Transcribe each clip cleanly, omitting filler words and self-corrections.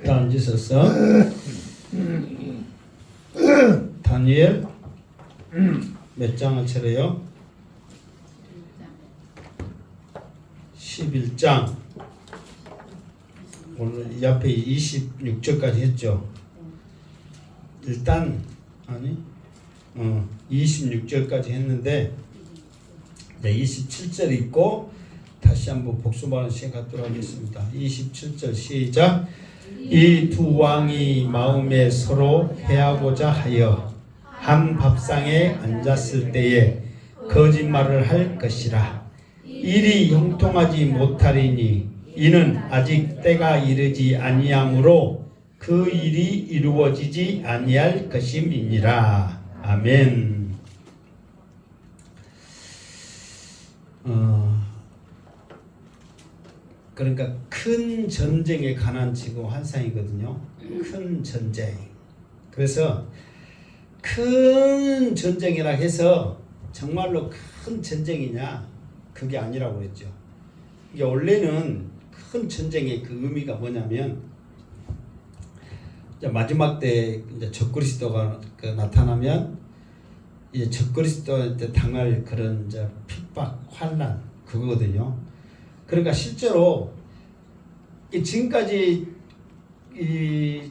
다 앉으셨어? 다니엘 몇 장을 차려요? 11장. 오늘 이 앞에 26절까지 했죠. 일단 26절까지 했는데 이제 27절 있고 다시 한번 복습하는 시간 갖도록 하겠습니다. 27절 시작. 이 두 왕이 마음에 서로 해하고자 하여 한 밥상에 앉았을 때에 거짓말을 할 것이라. 일이 형통하지 못하리니 이는 아직 때가 이르지 아니하므로 그 일이 이루어지지 아니할 것임이니라. 아멘. 그러니까 큰 전쟁에 관한 지금 환상이거든요. 큰 전쟁. 그래서 큰 전쟁이라 해서 정말로 큰 전쟁이냐? 그게 아니라고 그랬죠. 이게 원래는 큰 전쟁의 그 의미가 뭐냐면 이제 마지막 때 이제 적그리스도가 나타나면 이제 적그리스도한테 당할 그런 이제 핍박, 환난 그거거든요. 그러니까 실제로 지금까지 이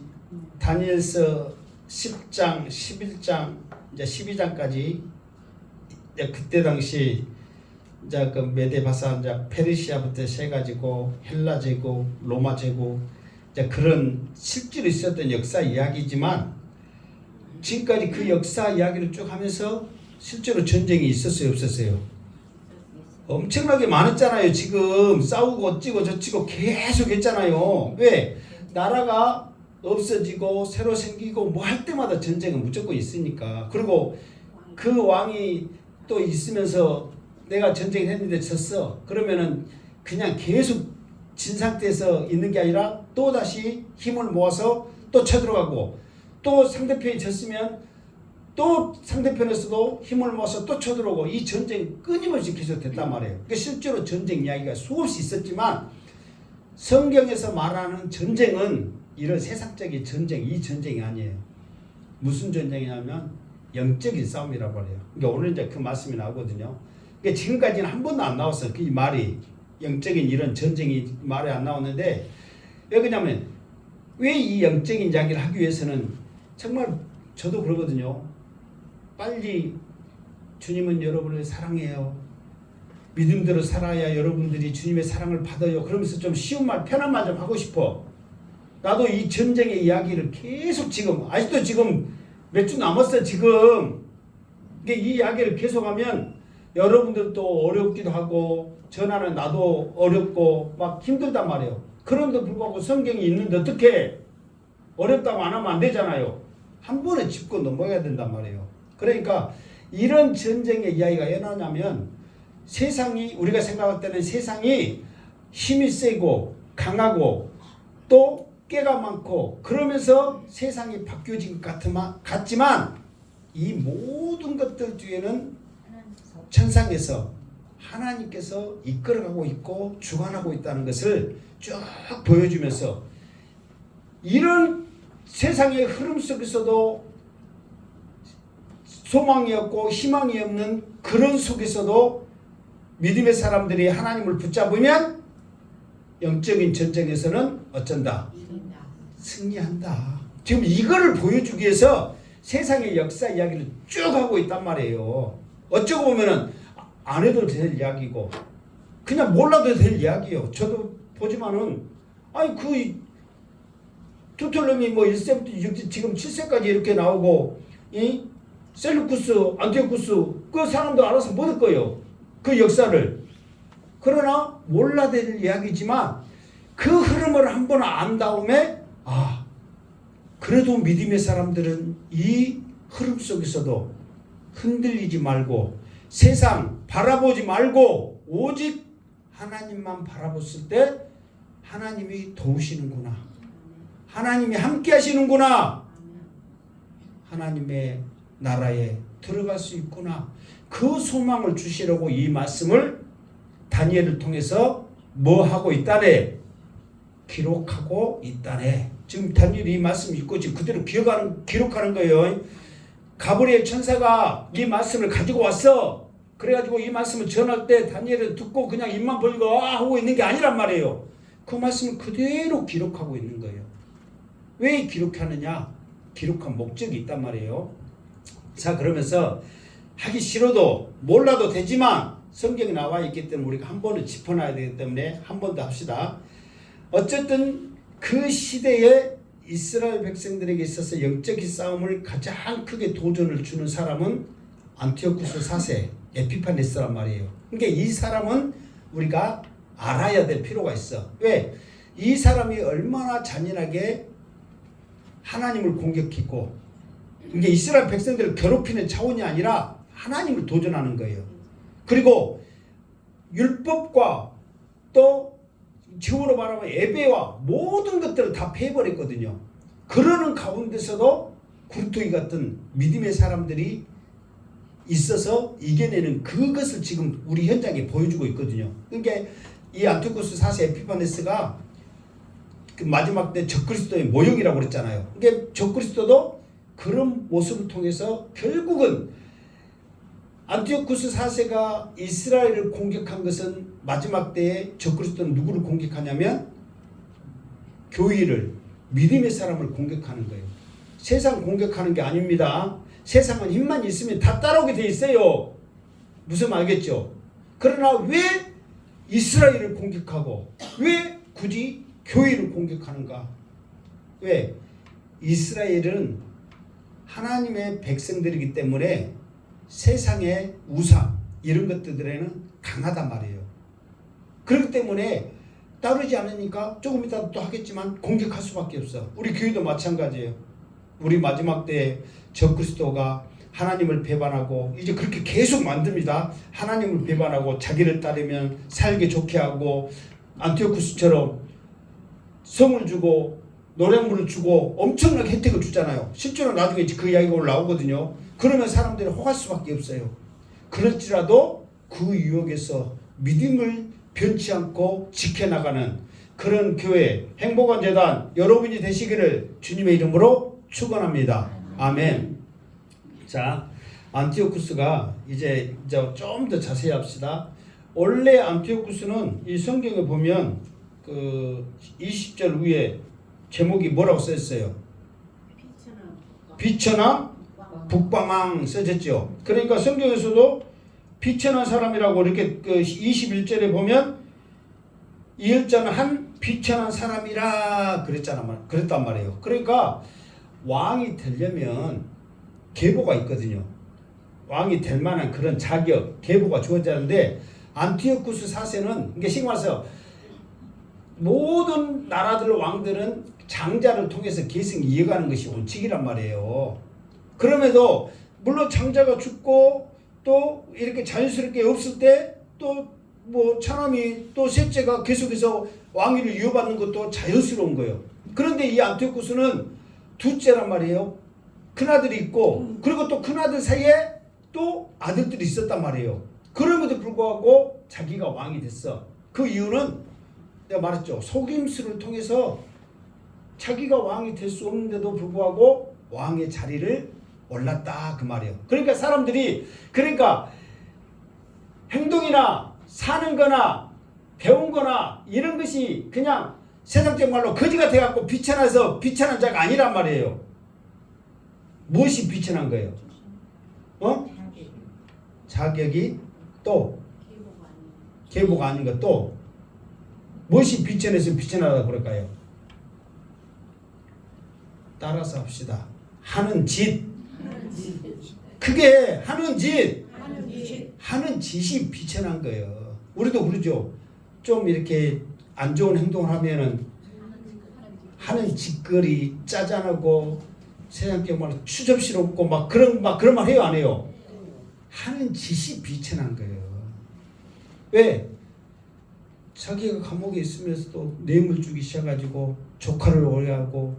다니엘서 10장, 11장, 이제 12장까지 이제 그때 당시 이제 그 메데바사 이제 페르시아부터 해가지고 헬라 제국, 로마 제국 이제 그런 실제로 있었던 역사 이야기지만 지금까지 그 역사 이야기를 쭉 하면서 실제로 전쟁이 있었어요, 없었어요? 엄청나게 많았잖아요. 지금 싸우고 어찌고 저찌고 계속 했잖아요. 왜? 나라가 없어지고 새로 생기고 뭐 할 때마다 전쟁은 무조건 있으니까. 그리고 그 왕이 또 있으면서 내가 전쟁을 했는데 졌어. 그러면은 그냥 계속 진 상태에서 있는 게 아니라 또 다시 힘을 모아서 또 쳐들어가고 또 상대편이 졌으면 또 상대편에서도 힘을 모아서 또 쳐들어오고 이 전쟁이 끊임없이 계속 됐단 말이에요. 그러니까 실제로 전쟁 이야기가 수없이 있었지만 성경에서 말하는 전쟁은 이런 세상적인 전쟁, 이 전쟁이 아니에요. 무슨 전쟁이냐면 영적인 싸움이라고 해요. 그러니까 오늘 이제 그 말씀이 나오거든요. 그러니까 지금까지는 한 번도 안 나왔어요. 그 말이 영적인 이런 전쟁이 말이 안 나왔는데 왜 그러냐면 왜 이 영적인 이야기를 하기 위해서는 정말 저도 그러거든요. 빨리 주님은 여러분을 사랑해요. 믿음대로 살아야 여러분들이 주님의 사랑을 받아요. 그러면서 좀 쉬운 말, 편한 말 좀 하고 싶어. 나도 이 전쟁의 이야기를 계속 지금 아직도 지금 몇 주 남았어 지금. 이 이야기를 계속하면 여러분들도 어렵기도 하고 전하는 나도 어렵고 막 힘들단 말이에요. 그런데도 불구하고 성경이 있는데 어떻게 어렵다고 안 하면 안 되잖아요. 한 번에 짚고 넘어가야 된단 말이에요. 그러니까 이런 전쟁의 이야기가 왜 나냐면 세상이 우리가 생각할 때는 세상이 힘이 세고 강하고 또 깨가 많고 그러면서 세상이 바뀌어진 것 같지만 이 모든 것들 뒤에는 천상에서 하나님께서 이끌어가고 있고 주관하고 있다는 것을 쭉 보여주면서 이런 세상의 흐름 속에서도 소망이 없고 희망이 없는 그런 속에서도 믿음의 사람들이 하나님을 붙잡으면 영적인 전쟁에서는 어쩐다? 승리한다. 지금 이거를 보여주기 위해서 세상의 역사 이야기를 쭉 하고 있단 말이에요. 어쩌고 보면은 안 해도 될 이야기고 그냥 몰라도 될 이야기예요. 저도 보지만은 아니 그 투톨레미 뭐 1세부터 지금 7세까지 이렇게 나오고 이 셀루쿠스, 안티오쿠스 그 사람도 알아서 못할 거예요. 그 역사를. 그러나 몰라야 될 이야기지만 그 흐름을 한번 안 다음에 그래도 믿음의 사람들은 이 흐름 속에서도 흔들리지 말고 세상 바라보지 말고 오직 하나님만 바라봤을 때 하나님이 도우시는구나. 하나님이 함께 하시는구나. 하나님의 나라에 들어갈 수 있구나. 그 소망을 주시려고 이 말씀을 다니엘을 통해서 뭐 하고 있다네? 기록하고 있다네. 지금 다니엘이 이 말씀 읽고 지금 그대로 기록하는 거예요. 가브리엘 천사가 이 말씀을 가지고 왔어. 그래가지고 이 말씀을 전할 때 다니엘은 듣고 그냥 입만 벌리고 하고 있는 게 아니란 말이에요. 그 말씀을 그대로 기록하고 있는 거예요. 왜 기록하느냐? 기록한 목적이 있단 말이에요. 자, 그러면서 하기 싫어도 몰라도 되지만 성경에 나와 있기 때문에 우리가 한 번은 짚어놔야 되기 때문에 한 번 더 합시다. 어쨌든 그 시대에 이스라엘 백성들에게 있어서 영적인 싸움을 가장 크게 도전을 주는 사람은 안티오쿠스 4세 에피파네스란 말이에요. 그러니까 이 사람은 우리가 알아야 될 필요가 있어. 왜? 이 사람이 얼마나 잔인하게 하나님을 공격했고, 이게 이스라엘 백성들을 괴롭히는 차원이 아니라 하나님을 도전하는 거예요. 그리고 율법과 또 지금으로 말하면 예배와 모든 것들을 다 패해버렸거든요. 그러는 가운데서도 구루토기 같은 믿음의 사람들이 있어서 이겨내는 그것을 지금 우리 현장에 보여주고 있거든요. 그러니까 이 안티오쿠스 4세 에피파네스가 그 마지막 때 적그리스도의 모형이라고 그랬잖아요. 그러니까 적그리스도도 그런 모습을 통해서 결국은 안티오쿠스 4세가 이스라엘을 공격한 것은 마지막 때에 적그리스도는 누구를 공격하냐면 교회를, 믿음의 사람을 공격하는 거예요. 세상 공격하는 게 아닙니다. 세상은 힘만 있으면 다 따라오게 돼 있어요. 무슨 말 알겠죠? 그러나 왜 이스라엘을 공격하고 왜 굳이 교회를 공격하는가? 왜? 이스라엘은 하나님의 백성들이기 때문에 세상의 우상 이런 것들에는 강하단 말이에요. 그렇기 때문에 따르지 않으니까 조금 이따 또 하겠지만 공격할 수밖에 없어. 우리 교회도 마찬가지예요. 우리 마지막 때 적그리스도가 하나님을 배반하고 이제 그렇게 계속 만듭니다. 하나님을 배반하고 자기를 따르면 살기 좋게 하고 안티오쿠스처럼 성을 주고 노랫물을 주고 엄청나게 혜택을 주잖아요. 실제로 나중에 그 이야기가 올라오거든요. 그러면 사람들이 혹할 수밖에 없어요. 그럴지라도 그 유혹에서 믿음을 변치 않고 지켜나가는 그런 교회, 행복한 재단 여러분이 되시기를 주님의 이름으로 축원합니다. 아멘. 자, 안티오쿠스가 이제 좀 더 자세히 합시다. 원래 안티오쿠스는 이 성경에 보면 그 20절 위에 제목이 뭐라고 써있어요? 비천한 북방왕 써졌죠. 그러니까 성경에서도 비천한 사람이라고 이렇게 그 21절에 보면 이 열자는 한 비천한 사람이라 그랬단 말이에요. 그러니까 왕이 되려면 계보가 있거든요. 왕이 될 만한 그런 자격, 계보가 주어져야 하는데 안티오쿠스 4세는 이게 쉽게 말해서 모든 나라들 왕들은 장자를 통해서 계승 이어가는 것이 원칙이란 말이에요. 그럼에도 물론 장자가 죽고 또 이렇게 자연스럽게 없을 때 또 뭐 차남이 또 셋째가 계속해서 왕위를 이어받는 것도 자연스러운 거예요. 그런데 이 안티오쿠스는 둘째란 말이에요. 큰아들이 있고 그리고 또 큰아들 사이에 또 아들들이 있었단 말이에요. 그럼에도 불구하고 자기가 왕이 됐어. 그 이유는 내가 말했죠. 속임수를 통해서 자기가 왕이 될 수 없는데도 불구하고 왕의 자리를 올랐다 그 말이에요. 그러니까 사람들이 행동이나 사는 거나 배운 거나 이런 것이 그냥 세상적 말로 거지 같아갖고 비천해서 비천한 자가 아니란 말이에요. 무엇이 비천한 거예요? 자격이 또 계보가 아닌 것 또 무엇이 비천해서 비천하다 그럴까요? 따라서 합시다. 하는 짓. 그게 하는 짓이 비천한 거예요. 우리도 그러죠. 좀 이렇게 안 좋은 행동을 하면은 하는 짓거리 짜잔하고 세상적 말로 추접스럽고 막 그런 말 해요, 안 해요? 하는 짓이 비천한 거예요. 왜? 자기가 감옥에 있으면서도 뇌물 주기 시작해가지고 조카를 오해하고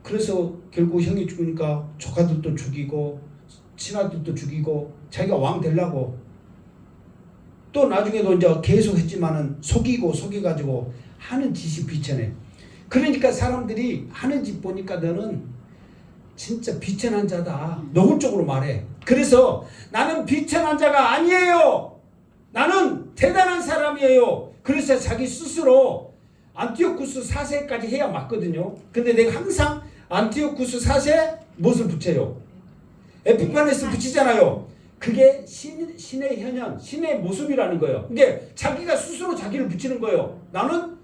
그래서 결국 형이 죽으니까 조카들도 죽이고 친아들도 죽이고 자기가 왕 되려고 또 나중에도 이제 계속 했지만은 속여가지고 하는 짓이 비천해. 그러니까 사람들이 하는 짓 보니까 너는 진짜 비천한 자다. 노골적으로 말해. 그래서 나는 비천한 자가 아니에요. 나는 대단한 사람이에요. 그래서 자기 스스로 안티오쿠스 4세까지 해야 맞거든요. 근데 내가 항상 안티오쿠스 4세 무엇을 붙여요? 에피파네스 붙이잖아요. 그게 신의 현현, 신의 모습이라는 거예요. 이게 자기가 스스로 자기를 붙이는 거예요. 나는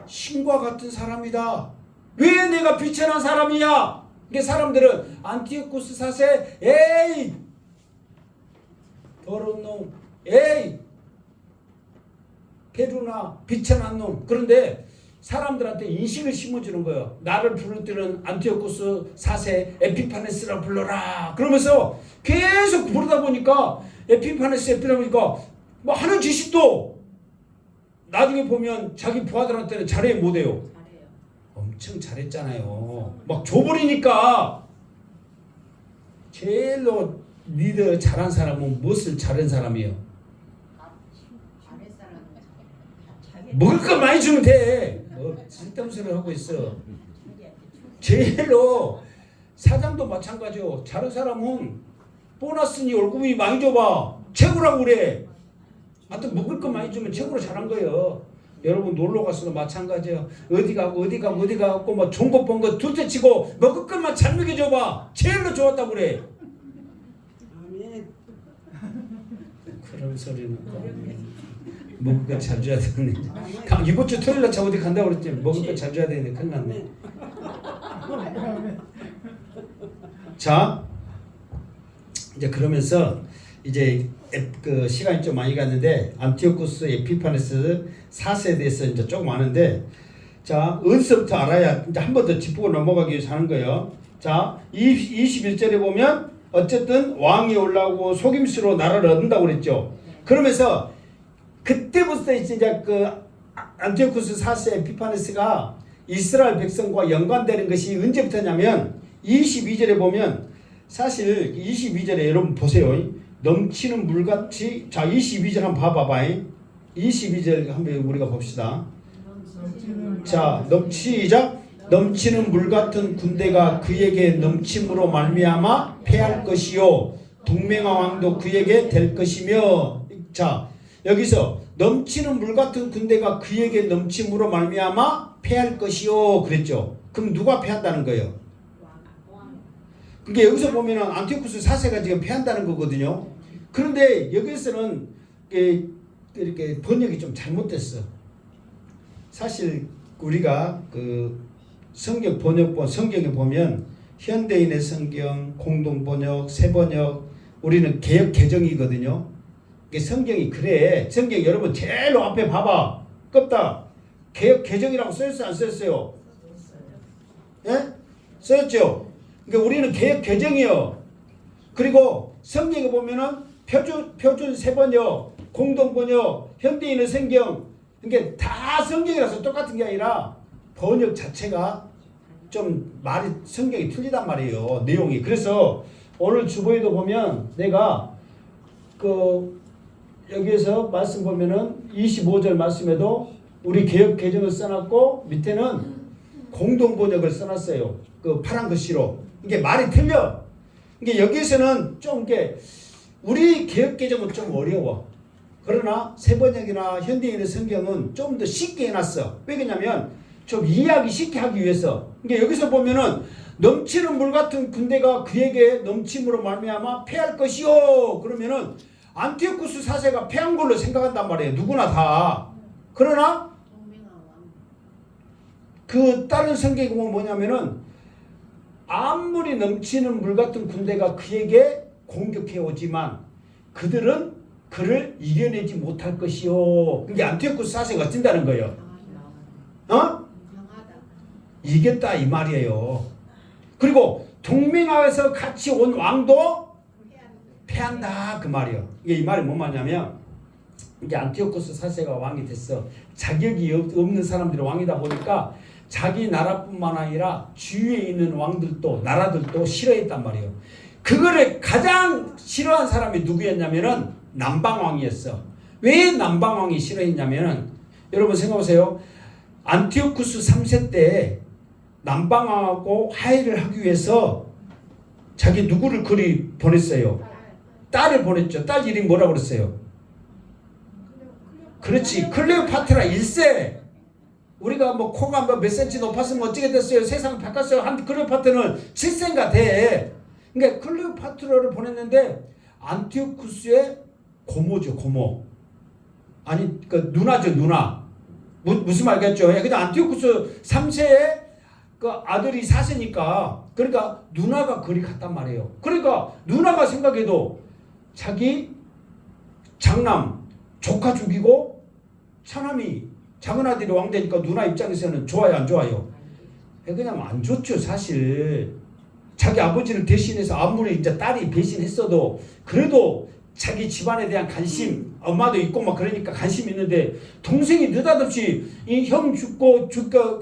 신과 같은 사람이다. 왜 내가 비천한 사람이야? 이게 사람들은 안티오쿠스 4세, 에이! 더러운 놈, 에이! 페루나 비천한 놈. 그런데 사람들한테 인식을 심어주는 거예요. 나를 부를 때는 안티오쿠스 4세 에피파네스라 불러라. 그러면서 계속 부르다 보니까 에피파네스 보니까 뭐 하는 짓도 나중에 보면 자기 부하들한테는 잘해 못해요. 엄청 잘했잖아요. 막 줘버리니까. 제일로 리더 잘한 사람은 무엇을 잘한 사람이에요? 먹을 거 많이 주면 돼. 뭐 쓸데없는 소리 하고 있어. 제일로 사장도 마찬가지요. 잘한 사람은 보너스니 월급이 많이 줘봐. 최고라고 그래. 하여튼 먹을 거 많이 주면 최고로 잘한 거예요. 여러분 놀러 갔어도 마찬가지예요. 어디 가고 뭐 좋은 거 본 거 둘째 치고 먹을 것만 잘 먹여줘봐. 제일로 좋았다고 그래. 아멘. 그런 소리는 먹을 거 잘 줘야 되는데. 이번 주 토요일 날 저 어디 간다고 그랬지. 먹을 거 잘 줘야 되는데 큰일 났네. 자, 이제 그러면서 이제 그 시간이 좀 많이 갔는데 안티오쿠스 에피파네스 4세에 대해서 이제 조금 아는데, 자, 어디서부터 알아야 이제 한 번 더 짚고 넘어가기 위해서 하는 거예요. 자, 21절에 보면 어쨌든 왕이 올라오고 속임수로 나라를 얻는다고 그랬죠. 그러면서 그때부터 이제 그 안티오쿠스 4세 에피파네스가 이스라엘 백성과 연관되는 것이 언제부터냐면 22절에 보면, 사실 22절에 여러분 보세요. 넘치는 물같이, 자 22절 한번 봐봐봐. 22절 한번 우리가 봅시다. 자, 넘치는 물 같은 군대가 그에게 넘침으로 말미암아 패할 것이요 동맹아 왕도 그에게 될 것이며. 자, 여기서 넘치는 물 같은 군대가 그에게 넘침으로 말미암아 패할 것이요 그랬죠. 그럼 누가 패한다는 거예요? 그게 여기서 보면은 안티오쿠스 4세가 지금 패한다는 거거든요. 그런데 여기서는 이렇게 번역이 좀 잘못됐어. 사실 우리가 그 성경 번역본 성경에 보면 현대인의 성경, 공동번역, 새번역, 우리는 개역 개정이거든요. 성경이 그래. 성경 여러분 제일 앞에 봐봐. 껍다. 개역 개정이라고 써있어요, 안 써있어요? 예? 써있죠? 그러니까 우리는 개역 개정이요. 그리고 성경에 보면은 표준 새번역, 공동번역, 현대인의 성경, 그러니까 다 성경이라서 똑같은 게 아니라 번역 자체가 좀 말이 성경이 틀리단 말이에요. 내용이. 그래서 오늘 주보에도 보면 내가 그 여기에서 말씀 보면은 25절 말씀에도 우리 개역 개정을 써놨고 밑에는 공동번역을 써놨어요. 그 파란 글씨로. 이게 말이 틀려. 이게 여기에서는 좀 이게 우리 개역 개정은 좀 어려워. 그러나 새번역이나 현대인의 성경은 좀 더 쉽게 해놨어. 왜 그러냐면 좀 이해하기 쉽게 하기 위해서. 이게 여기서 보면은 넘치는 물 같은 군대가 그에게 넘침으로 말미암아 패할 것이요. 그러면은 안티오쿠스 4세가 패한 걸로 생각한단 말이에요. 누구나 다. 그러나 그 다른 성경에 보면 뭐냐면은 아무리 넘치는 물 같은 군대가 그에게 공격해 오지만 그들은 그를 이겨내지 못할 것이요. 그게 안티오쿠스 4세가 찐다는 거예요. 어? 이겼다 이 말이에요. 그리고 동맹하에서 같이 온 왕도 패한다 그 말이에요. 이게 이 말이 뭔 말이냐면 이제 안티오쿠스 4세가 왕이 됐어. 자격이 없는 사람들이 왕이다 보니까 자기 나라뿐만 아니라 주위에 있는 왕들도 나라들도 싫어했단 말이에요. 그거를 가장 싫어한 사람이 누구였냐면은 남방왕이었어. 왜 남방왕이 싫어했냐면은 여러분 생각해보세요. 안티오쿠스 3세 때 남방하고 화해를 하기 위해서 자기 누구를 그리 보냈어요? 딸을 보냈죠. 딸 이름이 뭐라고 그랬어요? 그렇지, 클레오파트라 1세. 우리가 뭐 코가 뭐 몇 센치 높았으면 어떻게 됐어요? 세상 바꿨어요. 한 클레오파트라는 7세인가 돼. 그러니까 클레오파트라를 보냈는데 안티오쿠스의 고모죠, 고모. 아니, 그 누나죠, 누나. 무슨 말겠죠? 그냥 안티오쿠스 3세의 그 아들이 4세니까, 그러니까 누나가 그리 갔단 말이에요. 그러니까 누나가 생각해도 자기 장남, 조카 죽이고 차남이 작은 아들이 왕 되니까 누나 입장에서는 좋아요, 안 좋아요? 그냥 안 좋죠, 사실. 자기 아버지를 대신해서 아무리 이제 딸이 배신했어도 그래도 자기 집안에 대한 관심, 엄마도 있고 막 그러니까 관심이 있는데, 동생이 느닷없이 이 형 죽고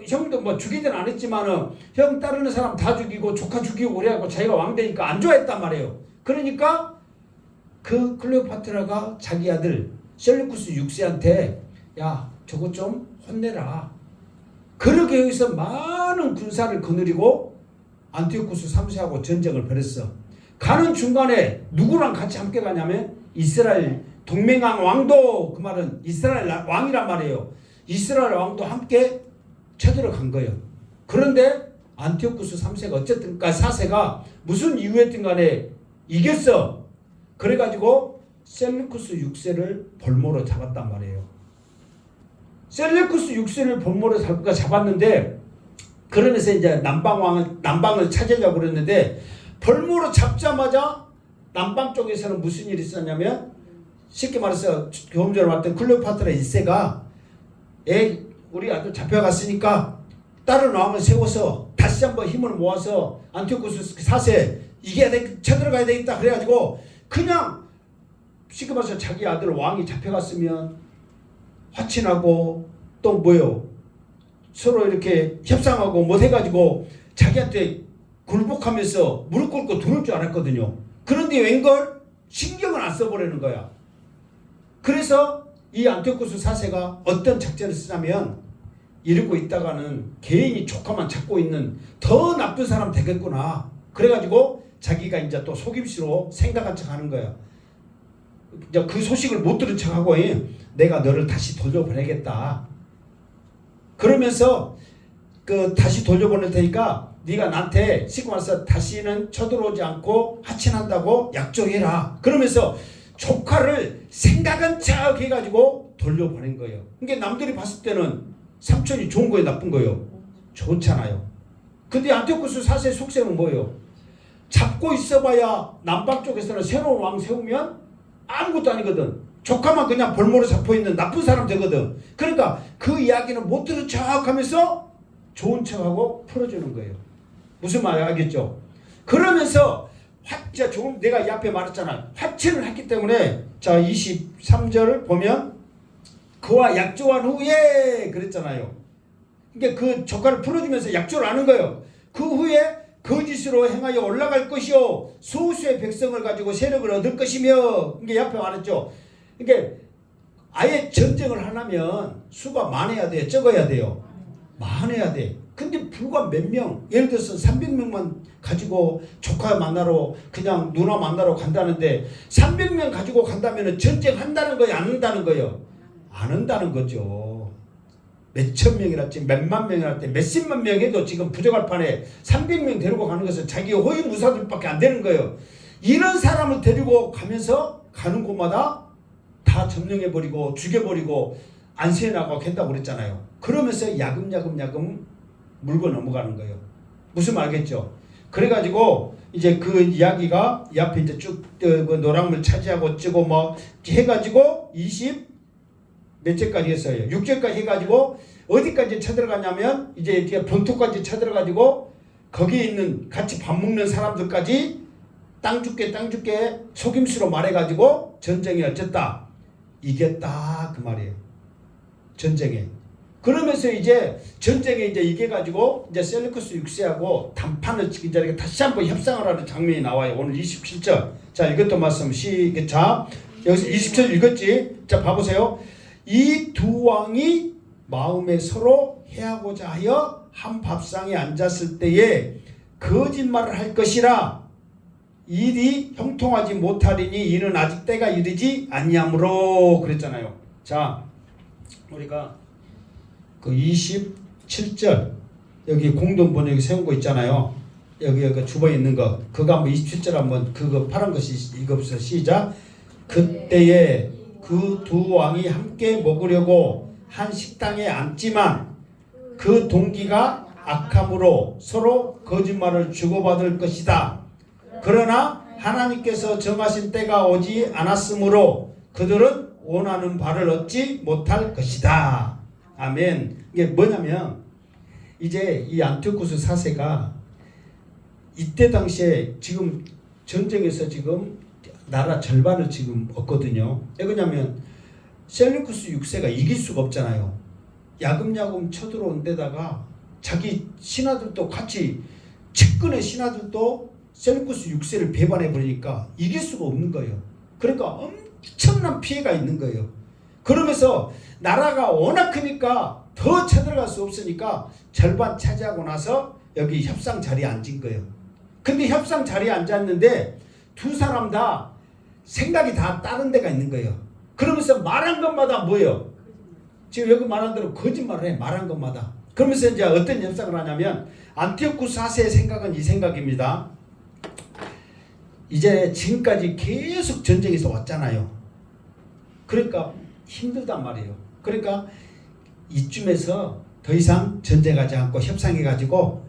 형도 뭐 죽이든 안 했지만은 형 따르는 사람 다 죽이고 조카 죽이고 그래갖고 자기가 왕 되니까 안 좋아했단 말이에요. 그러니까 그 클레오파트라가 자기 아들 셀루쿠스 6세한테 야, 저거 좀 혼내라. 그렇게 해서 많은 군사를 거느리고 안티오쿠스 3세하고 전쟁을 벌였어. 가는 중간에 누구랑 같이 함께 가냐면 이스라엘 동맹왕 왕도, 그 말은 이스라엘 왕이란 말이에요. 이스라엘 왕도 함께 쳐들어간 거예요. 그런데 안티오쿠스 3세가 어쨌든 4세가 무슨 이유였든 간에 이겼어. 그래가지고 셀루쿠스 6세를 볼모로 잡았단 말이에요. 셀루쿠스 6세를 볼모로 잡았는데, 그러면서 이제 남방을 찾으려고 그랬는데, 볼모로 잡자마자 남방 쪽에서는 무슨 일이 있었냐면, 쉽게 말해서 조금 전에 말했던 클레오파트라 1세가 우리 아들 잡혀갔으니까 다른 왕을 세워서 다시 한번 힘을 모아서 안티오쿠스 4세 이겨야 돼, 쳐들어가야 되겠다 그래가지고 그냥 쉽게 말해서 자기 아들 왕이 잡혀갔으면 화친하고 또 뭐요, 서로 이렇게 협상하고 뭐 해가지고 자기한테 굴복하면서 무릎 꿇고 들을 줄 알았거든요. 그런데 웬걸 신경을 안 써버리는 거야. 그래서 이 안티오쿠스 4세가 어떤 작전을 쓰냐면, 이러고 있다가는 개인이 조카만 잡고 있는 더 나쁜 사람 되겠구나. 그래가지고 자기가 이제 또 속임수로 생각한 척 하는 거야. 이제 그 소식을 못 들은 척하고 내가 너를 다시 돌려보내겠다. 그러면서 그 다시 돌려보낼 테니까 네가 나한테 쉽게 말해서 다시는 쳐들어오지 않고 하친한다고 약속해라. 그러면서 조카를 생각한 척 해가지고 돌려보낸 거예요. 그러니까 남들이 봤을 때는 삼촌이 좋은 거예요, 나쁜 거예요? 좋잖아요. 근데 안티오쿠스 4세 속셈은 뭐예요? 잡고 있어봐야 남방 쪽에서는 새로운 왕 세우면 아무것도 아니거든. 조카만 그냥 볼모로 잡혀있는 나쁜 사람 되거든. 그러니까 그 이야기는 못 들은 척하면서 좋은 척하고 풀어주는 거예요. 무슨 말인지 알겠죠? 그러면서 조금 내가 이 앞에 말했잖아. 화친을 했기 때문에, 자 23절을 보면 그와 약조한 후에 그랬잖아요. 그러니까 그 조카를 풀어주면서 약조를 하는 거예요. 그 후에 거짓으로 행하여 올라갈 것이요 소수의 백성을 가지고 세력을 얻을 것이며, 이게 옆에 말했죠. 그러니까 아예 전쟁을 하려면 수가 많아야 돼요, 적어야 돼요? 많아야 돼. 근데 불과 몇 명, 예를 들어서 300명만 가지고 조카 만나러, 그냥 누나 만나러 간다는데 300명 가지고 간다면 전쟁한다는 거예요, 안 한다는 거예요? 안 한다는 거죠. 몇천 명이랄지 몇만 명이랄지 몇십만 명 해도 지금 부족할 판에 300명 데리고 가는 것은 자기 호위무사들밖에 안 되는 거예요. 이런 사람을 데리고 가면서 가는 곳마다 다 점령해버리고 죽여버리고 안세나가 겠다고 그랬잖아요. 그러면서 야금야금 물고 넘어가는 거예요. 무슨 말 알겠죠? 그래가지고 이제 그 이야기가 이 앞에 이제 쭉 그 노랑물 차지하고 어쩌고 뭐 해가지고 몇째까지 했어요. 6절까지 해가지고 어디까지 쳐들어가냐면 이제 본토까지 쳐들어가지고 거기에 있는 같이 밥 먹는 사람들까지 땅 줄게 속임수로 말해가지고 전쟁이 어쨌다, 이겼다 그 말이에요. 전쟁에. 그러면서 이제 전쟁에 이제 이겨가지고 이제 셀루쿠스 6세하고 단판을 치기 전에 다시 한번 협상을 하는 장면이 나와요. 오늘 27절. 자, 이것도 말씀 자, 여기서 20절 읽었지? 자, 봐보세요. 이 두 왕이 마음에 서로 해하고자 하여 한 밥상에 앉았을 때에 거짓말을 할 것이라 일이 형통하지 못하리니 이는 아직 때가 이르지 아니하므로 그랬잖아요. 자, 우리가 그 27절 여기 공동 번역이 세운 거 있잖아요. 여기 주방에 있는 거 그거 한번 27절 한번 그거 파란 것이 읽어보세요. 시작. 그때에 그 두 왕이 함께 먹으려고 한 식당에 앉지만 그 동기가 악함으로 서로 거짓말을 주고받을 것이다. 그러나 하나님께서 정하신 때가 오지 않았으므로 그들은 원하는 바를 얻지 못할 것이다. 아멘. 이게 뭐냐면 이제 이 안티오쿠스 4세가 이때 당시에 지금 전쟁에서 지금 나라 절반을 지금 얻거든요. 왜 그러냐면 셀루쿠스 6세가 이길 수가 없잖아요. 야금야금 쳐들어온 데다가 자기 신하들도 같이 측근의 신하들도 셀루쿠스 6세를 배반해 버리니까 이길 수가 없는 거예요. 그러니까 엄청난 피해가 있는 거예요. 그러면서 나라가 워낙 크니까 더 쳐들어갈 수 없으니까 절반 차지하고 나서 여기 협상 자리에 앉은 거예요. 근데 협상 자리에 앉았는데 두 사람 다 생각이 다 다른 데가 있는 거예요. 그러면서 말한 것마다 뭐예요? 지금 여기 말한 대로 거짓말을 해. 말한 것마다. 그러면서 이제 어떤 협상을 하냐면 안티오쿠스 4세의 생각은 이 생각입니다. 이제 지금까지 계속 전쟁에서 왔잖아요. 그러니까 힘들단 말이에요. 그러니까 이쯤에서 더 이상 전쟁하지 않고 협상해가지고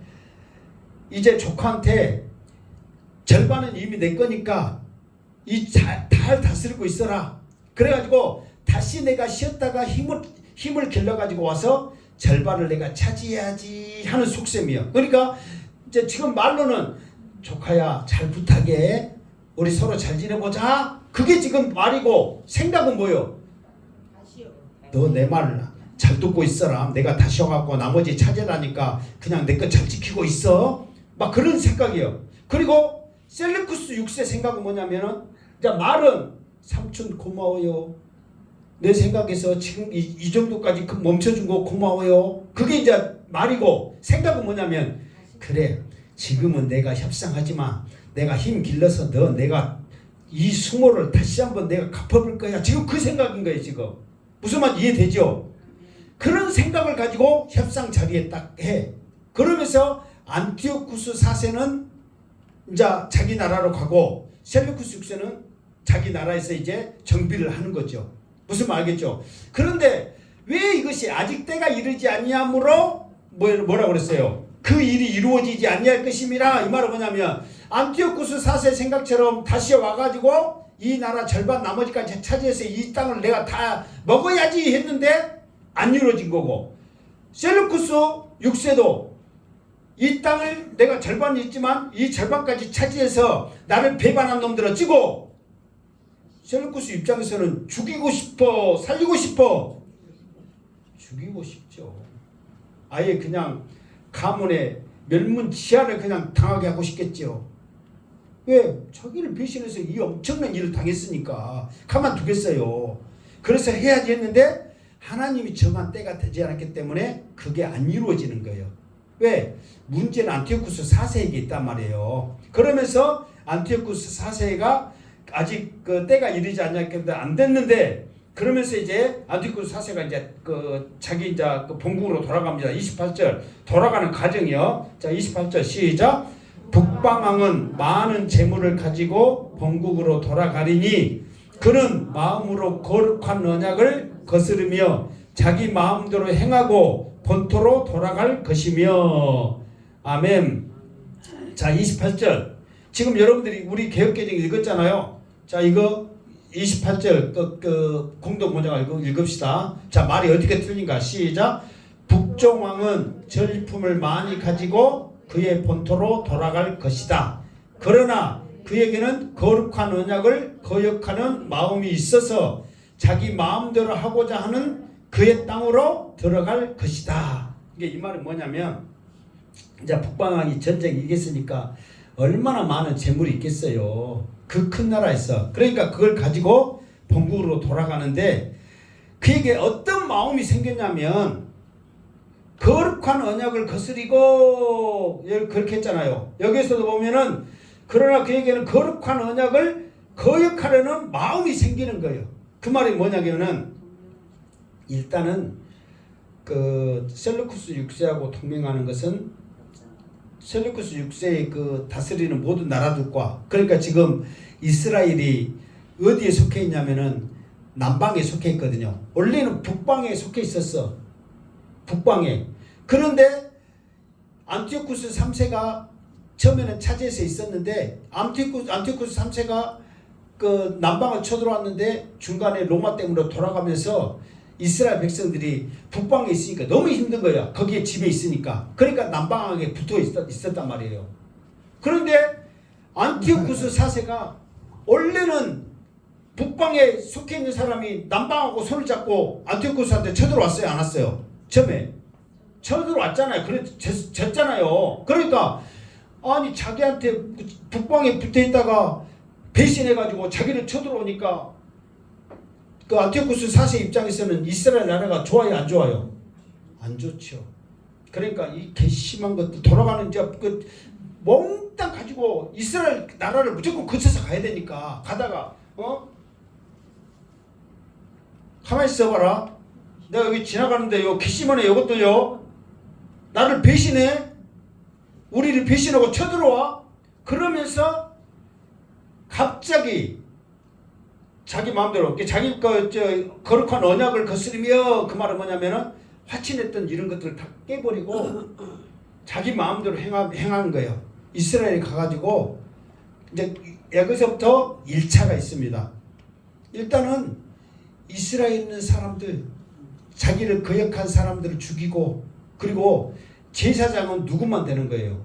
이제 조카한테 절반은 이미 내 거니까 이 잘 다스리고 있어라. 그래가지고 다시 내가 쉬었다가 힘을 길러가지고 와서 절반을 내가 차지해야지 하는 속셈이에요. 그러니까 이제 지금 말로는 조카야 잘 부탁해. 우리 서로 잘 지내보자. 그게 지금 말이고 생각은 뭐요? 너 내 말 잘 듣고 있어라. 내가 다시 와갖고 나머지 차지하니까 그냥 내 거 잘 지키고 있어. 막 그런 생각이에요. 그리고 셀루쿠스 6세 생각은 뭐냐면은 이제 말은 삼촌 고마워요. 내 생각에서 지금 이 정도까지 멈춰준 거 고마워요. 그게 이제 말이고 생각은 뭐냐면 그래 지금은 내가 협상하지만 내가 힘 길러서 내가 이 수모를 다시 한번 내가 갚아볼 거야. 지금 그 생각인 거예요. 지금 무슨 말 이해되죠? 그런 생각을 가지고 협상 자리에 딱 해. 그러면서 안티오쿠스 4세는 이제 자기 나라로 가고 셀루쿠스 6세는 자기 나라에서 이제 정비를 하는 거죠. 무슨 말 알겠죠? 그런데 왜 이것이 아직 때가 이르지 아니하므로 뭐라고 그랬어요? 그 일이 이루어지지 아니할 것임이라. 이 말은 뭐냐면 안티오쿠스 4세 생각처럼 다시 와가지고 이 나라 절반 나머지까지 차지해서 이 땅을 내가 다 먹어야지 했는데 안 이루어진 거고, 셀루쿠스 6세도 이 땅을 내가 절반 있지만 이 절반까지 차지해서 나를 배반한 놈들을 찌고 셀루쿠스 입장에서는 죽이고 싶어, 살리고 싶어. 죽이고 싶죠. 아예 그냥 가문의 멸문지하를 그냥 당하게 하고 싶겠죠. 왜? 자기를 배신해서 이 엄청난 일을 당했으니까 가만두겠어요. 그래서 해야지 했는데 하나님이 정한 때가 되지 않았기 때문에 그게 안 이루어지는 거예요. 왜? 문제는 안티오쿠스 4세에게 있단 말이에요. 그러면서 안티오쿠스 4세가 아직 그 때가 이르지 않았기 안 됐는데, 그러면서 이제 안티오쿠스 4세가 이제 자기 이제 그 본국으로 돌아갑니다. 28절 돌아가는 과정이요. 자, 28절 시작. 북방왕은 많은 재물을 가지고 본국으로 돌아가리니 그는 마음으로 거룩한 언약을 거스르며 자기 마음대로 행하고 본토로 돌아갈 것이며. 아멘. 자, 28절. 지금 여러분들이 우리 개역개정 읽었잖아요. 자, 이거 28절 그 공동 문장을 읽읍시다. 자, 말이 어떻게 틀린가? 시작. 북종왕은 전리품을 많이 가지고 그의 본토로 돌아갈 것이다. 그러나 그에게는 거룩한 언약을 거역하는 마음이 있어서 자기 마음대로 하고자 하는 그의 땅으로 들어갈 것이다. 이게 이 말은 뭐냐면 이제 북방왕이 전쟁 이겼으니까 얼마나 많은 재물이 있겠어요. 그 큰 나라에서. 그러니까 그걸 가지고 본국으로 돌아가는데 그에게 어떤 마음이 생겼냐면 거룩한 언약을 거스리고 그렇게 했잖아요. 여기에서도 보면은 그러나 그에게는 거룩한 언약을 거역하려는 마음이 생기는 거예요. 그 말이 뭐냐면은 일단은 그 셀루쿠스 6세하고 동맹하는 것은 셀루쿠스 6세의 그 다스리는 모든 나라들과, 그러니까 지금 이스라엘이 어디에 속해 있냐면은 남방에 속해 있거든요. 원래는 북방에 속해 있었어. 북방에. 그런데 안티오쿠스 3세가 처음에는 차지해서 있었는데 안티오쿠스 3세가 그 남방을 쳐들어왔는데 중간에 로마 때문에 돌아가면서 이스라엘 백성들이 북방에 있으니까 너무 힘든 거야. 거기에 집에 있으니까. 그러니까 남방에 붙어 있었단 말이에요. 그런데 안티오쿠스 4세가 원래는 북방에 속해 있는 사람이 남방하고 손을 잡고 안티오쿠스한테 쳐들어왔어요? 안 왔어요? 처음에 쳐들어왔잖아요. 그래 졌잖아요. 그러니까 아니 자기한테 북방에 붙어 있다가 배신해가지고 자기를 쳐들어오니까 그 안티오쿠스 4세 입장에서는 이스라엘 나라가 좋아요, 안 좋아요? 안 좋죠. 그러니까 이 괘씸한 것들 돌아가는 이제 그 몽땅 가지고 이스라엘 나라를 무조건 거쳐서 가야 되니까 가다가 가만히 있어봐라. 내가 여기 지나가는데 요 괘씸하네 이것도요. 나를 배신해. 우리를 배신하고 쳐들어와. 그러면서 갑자기 자기 마음대로 자기 거룩한 언약을 거스르며, 그 말은 뭐냐면은 화친했던 이런 것들을 다 깨버리고 자기 마음대로 행한 거예요. 이스라엘에 가가지고 이제 여기서부터 1차가 있습니다. 일단은 이스라엘에 있는 사람들, 자기를 거역한 사람들을 죽이고, 그리고 제사장은 누구만 되는 거예요?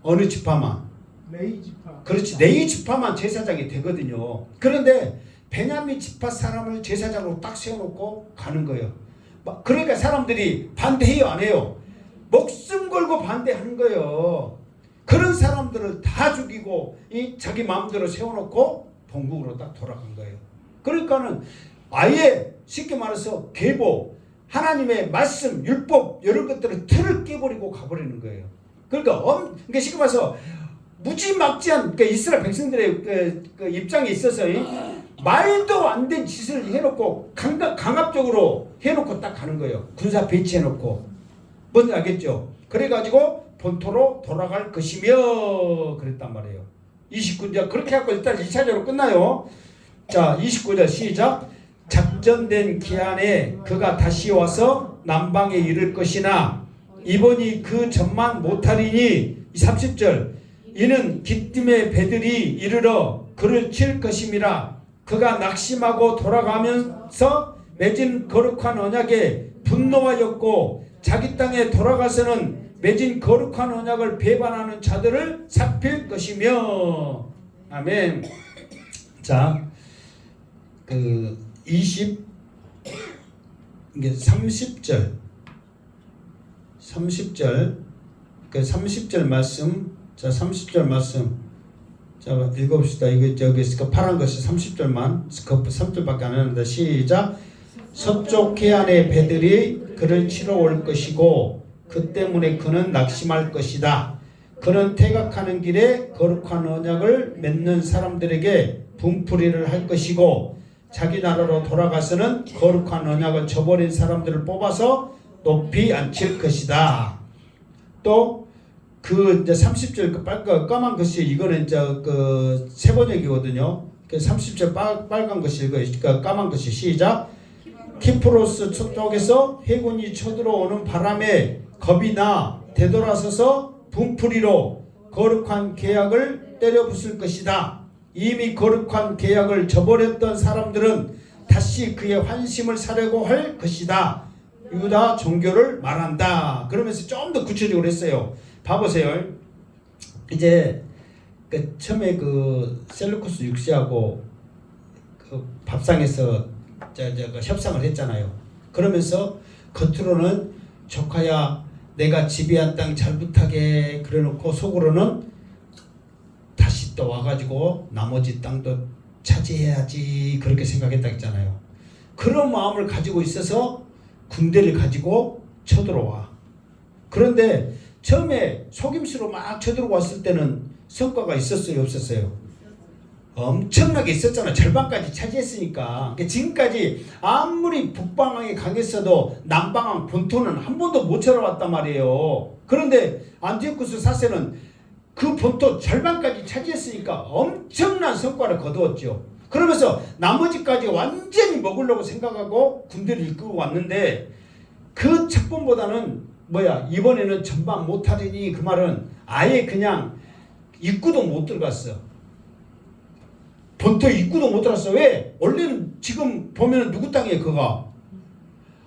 어느 지파만? 레위 지파. 그렇지, 레위 지파만 제사장이 되거든요. 그런데 베냐민 지파 사람을 제사장으로 딱 세워놓고 가는 거예요. 그러니까 사람들이 반대해요, 안 해요? 목숨 걸고 반대하는 거예요. 그런 사람들을 다 죽이고 자기 마음대로 세워놓고 본국으로 딱 돌아간 거예요. 그러니까는 아예 쉽게 말해서 계보, 하나님의 말씀, 율법 이런 것들을 틀을 깨버리고 가버리는 거예요. 그러니까 쉽게 말해서 무지막지한 이스라엘 백성들의 그 입장에 있어서 말도 안 된 짓을 해놓고 강압적으로 해놓고 딱 가는 거예요. 군사 배치해놓고. 뭔지 알겠죠? 그래가지고 본토로 돌아갈 것이며 그랬단 말이에요. 29절 그렇게 하고 일단 2차적으로 끝나요. 자, 29절 시작. 작전된 기한에 그가 다시 와서 남방에 이를 것이나 이번이 그 전만 못하리니 30절 이는 기띔의 배들이 이르러 그를 칠 것임이라. 그가 낙심하고 돌아가면서 맺은 거룩한 언약에 분노하였고 자기 땅에 돌아가서는 맺은 거룩한 언약을 배반하는 자들을 살필 것이며. 아멘. 자, 그 30절 그 30절 말씀. 자, 30절 말씀. 자, 읽어봅시다. 이거 저기 그 파란 것이 30절만, 그 3절밖에 안 하는데 시작. 서쪽 해안의 배들이 그를 치러 올 것이고 그 때문에 그는 낙심할 것이다. 그는 퇴각하는 길에 거룩한 언약을 맺는 사람들에게 분풀이를 할 것이고 자기 나라로 돌아가서는 거룩한 언약을 저버린 사람들을 뽑아서 높이 앉힐 것이다. 또 그 이제 30절 그 까만 것이 이거는 이제 그 세번역이거든요. 그 30절 빨간 것이 이거 까만 것이 시작. 키프로스 쪽에서 해군이 쳐들어오는 바람에 겁이 나 되돌아서서 분풀이로 거룩한 계약을 때려 부술 것이다. 이미 거룩한 계약을 저버렸던 사람들은 다시 그의 환심을 사려고 할 것이다. 유다 종교를 말한다. 그러면서 좀 더 구체적으로 했어요. 봐보세요. 이제 그 처음에 그 셀루쿠스 6세하고 그 밥상에서 그 협상을 했잖아요. 그러면서 겉으로는 조카야 내가 지배한 땅 잘 부탁해 그래놓고 속으로는 다시 또 와가지고 나머지 땅도 차지해야지 그렇게 생각했다 했잖아요. 그런 마음을 가지고 있어서 군대를 가지고 쳐들어와. 그런데 처음에 속임수로 막 쳐들어왔을 때는 성과가 있었어요, 없었어요? 엄청나게 있었잖아. 절반까지 차지했으니까. 그러니까 지금까지 아무리 북방항이 강했어도 남방항 본토는 한 번도 못 쳐들어왔단 말이에요. 그런데 안티오쿠스 4세는 그 본토 절반까지 차지했으니까 엄청난 성과를 거두었죠. 그러면서 나머지까지 완전히 먹으려고 생각하고 군대를 이끌고 왔는데 그 첫 번보다는 이번에는 전방 못하리니 그 말은 아예 그냥 입구도 못 들어갔어. 본토 입구도 못 들어갔어. 왜? 원래는 지금 보면 누구 땅이에요, 그가?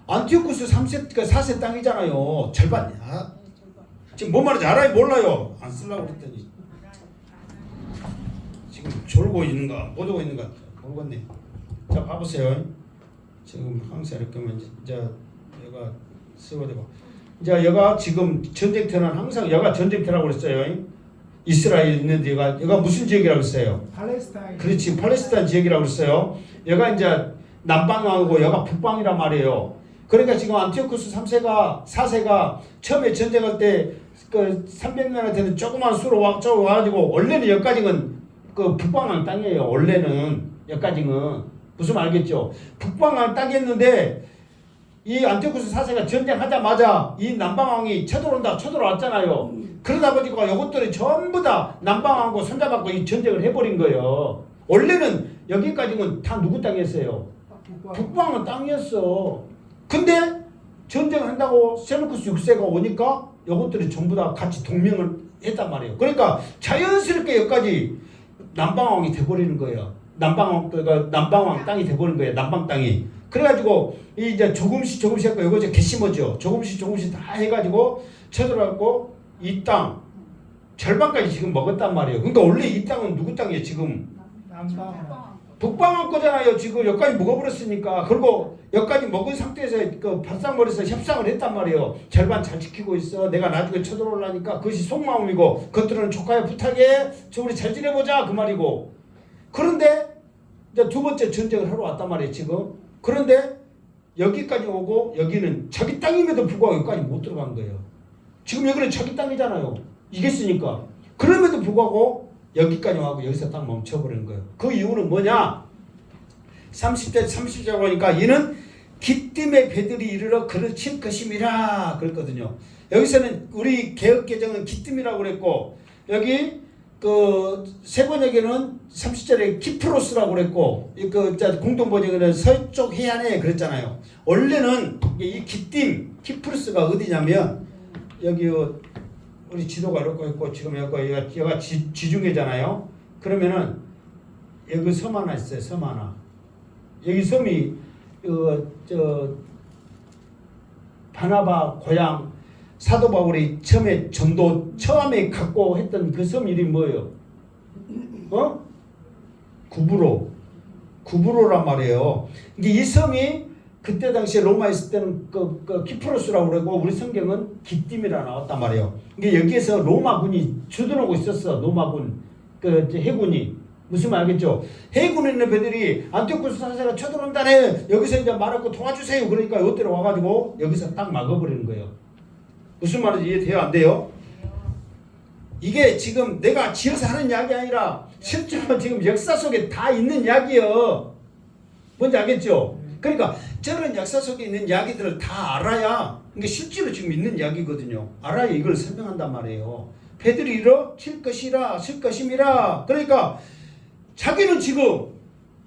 안티오쿠스 3세, 4세 땅이잖아요. 절반이야. 지금 뭔 말인지 알아요? 몰라요? 안 쓰려고 그랬더니. 지금 졸고 있는가, 못 오고 있는가 모르겠네. 자, 봐보세요. 지금 항상 이렇게 하면 이제 얘가 쓰고되고. 이제 얘가 지금 전쟁터는 항상 얘가 전쟁터라고 그랬어요. 이스라엘 있는데 얘가 무슨 지역이라고 했어요? 팔레스타인. 그렇지, 팔레스타인 지역이라고 했어요. 얘가 이제 남방하고 얘가 북방이란 말이에요. 그러니까 지금 안티오쿠스 4세가 처음에 전쟁할 때 그 300명한테는 조그만 수로 와가지고 원래는 여기까지는 그 북방한 땅이에요. 원래는 여기까지는 무슨 말 알겠죠? 북방한 땅이었는데 이 안티오쿠스 4세가 전쟁하자마자 이 남방왕이 쳐들어왔잖아요. 그러다 보니까 이것들이 전부 다 남방왕하고 손잡아갖고 이 전쟁을 해버린 거예요. 원래는 여기까지는 다 누구 땅이었어요? 북방은 땅이었어. 근데 전쟁을 한다고 셀루쿠스 6세가 오니까 이것들이 전부 다 같이 동맹을 했단 말이에요. 그러니까 자연스럽게 여기까지 남방왕이 돼버리는 거예요. 남방왕 땅이 돼버린 거예요. 남방 땅이. 그래가지고 이제 조금씩 했고 이거 이제 괘씸하죠. 조금씩 다 해가지고 쳐들어갔고 이 땅 절반까지 지금 먹었단 말이에요. 그러니까 원래 이 땅은 누구 땅이에요? 지금 남방. 북방한 거잖아요. 지금 여기까지 먹어버렸으니까. 그리고 여기까지 먹은 상태에서 그 밥상머리에서 협상을 했단 말이에요. 절반 잘 지키고 있어. 내가 나중에 쳐들어오려니까 그것이 속마음이고 그것들은 조카야 부탁해. 우리 잘 지내보자 그 말이고. 그런데 이제 두 번째 전쟁을 하러 왔단 말이에요. 지금. 그런데 여기까지 오고 여기는 자기 땅임에도 불구하고 여기까지 못 들어간 거예요. 지금 여기는 자기 땅이잖아요. 이겼으니까. 그럼에도 불구하고 여기까지 와고 여기서 딱 멈춰버리는 거예요. 그 이유는 뭐냐? 30절 보니까 이는 기뜸의 배들이 이르러 그를 칠 것임이라 그랬거든요. 여기서는 우리 개혁개정은 기뜸이라고 그랬고 여기 그 세번역에는 30절에 키프로스라고 그랬고 그 공동번역에는 서쪽 해안에 그랬잖아요. 원래는 이 기쁨 키프로스가 어디냐면 여기 우리 지도가 이렇게 있고 지금 여기가 지중해잖아요. 그러면은 여기 섬 하나 있어요. 섬 하나. 여기 섬이 바나바 고향 사도 바울이 처음에 전도 처음에 갖고 했던 그 섬 이름이 뭐예요? 구브로란 말이에요. 이게 이 섬이 그때 당시에 로마에 있을 때는 그 키프로스라고 그러고 우리 성경은 기띔이라 나왔단 말이에요. 이게 여기에서 로마군이 주둔하고 있었어. 로마군 그 해군이 무슨 말 알겠죠? 해군에 있는 배들이 안티오쿠스 4세가 쳐들어온다네. 여기서 이제 말하고 도와주세요. 그러니까 이것들이 와가지고 여기서 딱 막아버리는 거예요. 무슨 말인지 이해돼요? 안 돼요? 이게 지금 내가 지어서 하는 이야기 아니라 실제로 지금 역사 속에 다 있는 이야기예요. 뭔지 알겠죠? 그러니까 저런 역사 속에 있는 이야기들을 다 알아야 이게 실제로 지금 있는 이야기거든요. 알아야 이걸 설명한단 말이에요. 배들이 이러 칠 것임이라. 그러니까 자기는 지금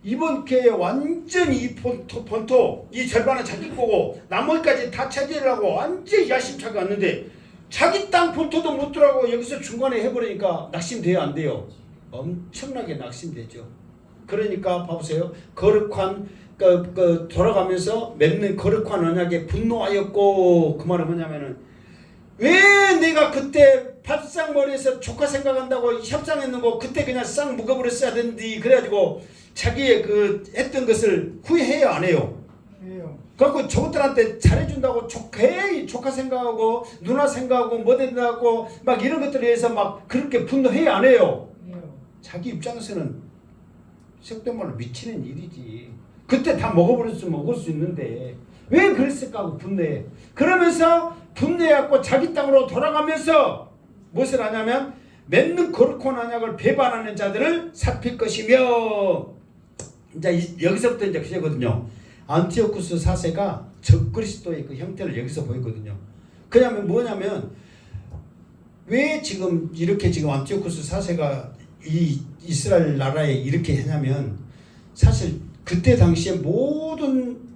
이번 기회에 완전히 이 본토 이 절반은 자기 거고 나머지까지 다 차지하려고 완전히 야심차게 왔는데 자기 땅 본토도 못 들어가고 여기서 중간에 해버리니까 낙심돼요? 안 돼요? 엄청나게 낙심되죠. 그러니까 봐보세요. 거룩한 돌아가면서 맺는 거룩한 언약에 분노하였고 그 말은 뭐냐면은 왜 내가 그때 밥상머리에서 조카 생각한다고 협상했는 거 그때 그냥 싹 묵어버렸어야 되는데 그래가지고 자기의 그 했던 것을 후회해요 안 해요? 해요. 그래갖고 저것들한테 잘해준다고 조카 생각하고 누나 생각하고 뭐 된다고 막 이런 것들에 대해서 막 그렇게 분노해요 안 해요? 해요. 자기 입장에서는 속된 말로 미치는 일이지. 그때 다 먹어버렸으면 먹을 수 있는데 왜 그랬을까 하고 분노해. 그러면서 분노해갖고 자기 땅으로 돌아가면서 무엇을 하냐면 맺는 거룩한 언약을 배반하는 자들을 살필 것이며, 이제 여기서부터 이제 그거거든요. 안티오쿠스 4세가 적그리스도의 그 형태를 여기서 보이거든요. 그냐면 뭐냐면 왜 지금 이렇게 지금 안티오쿠스 4세가 이 이스라엘 나라에 이렇게 했냐면, 사실 그때 당시에 모든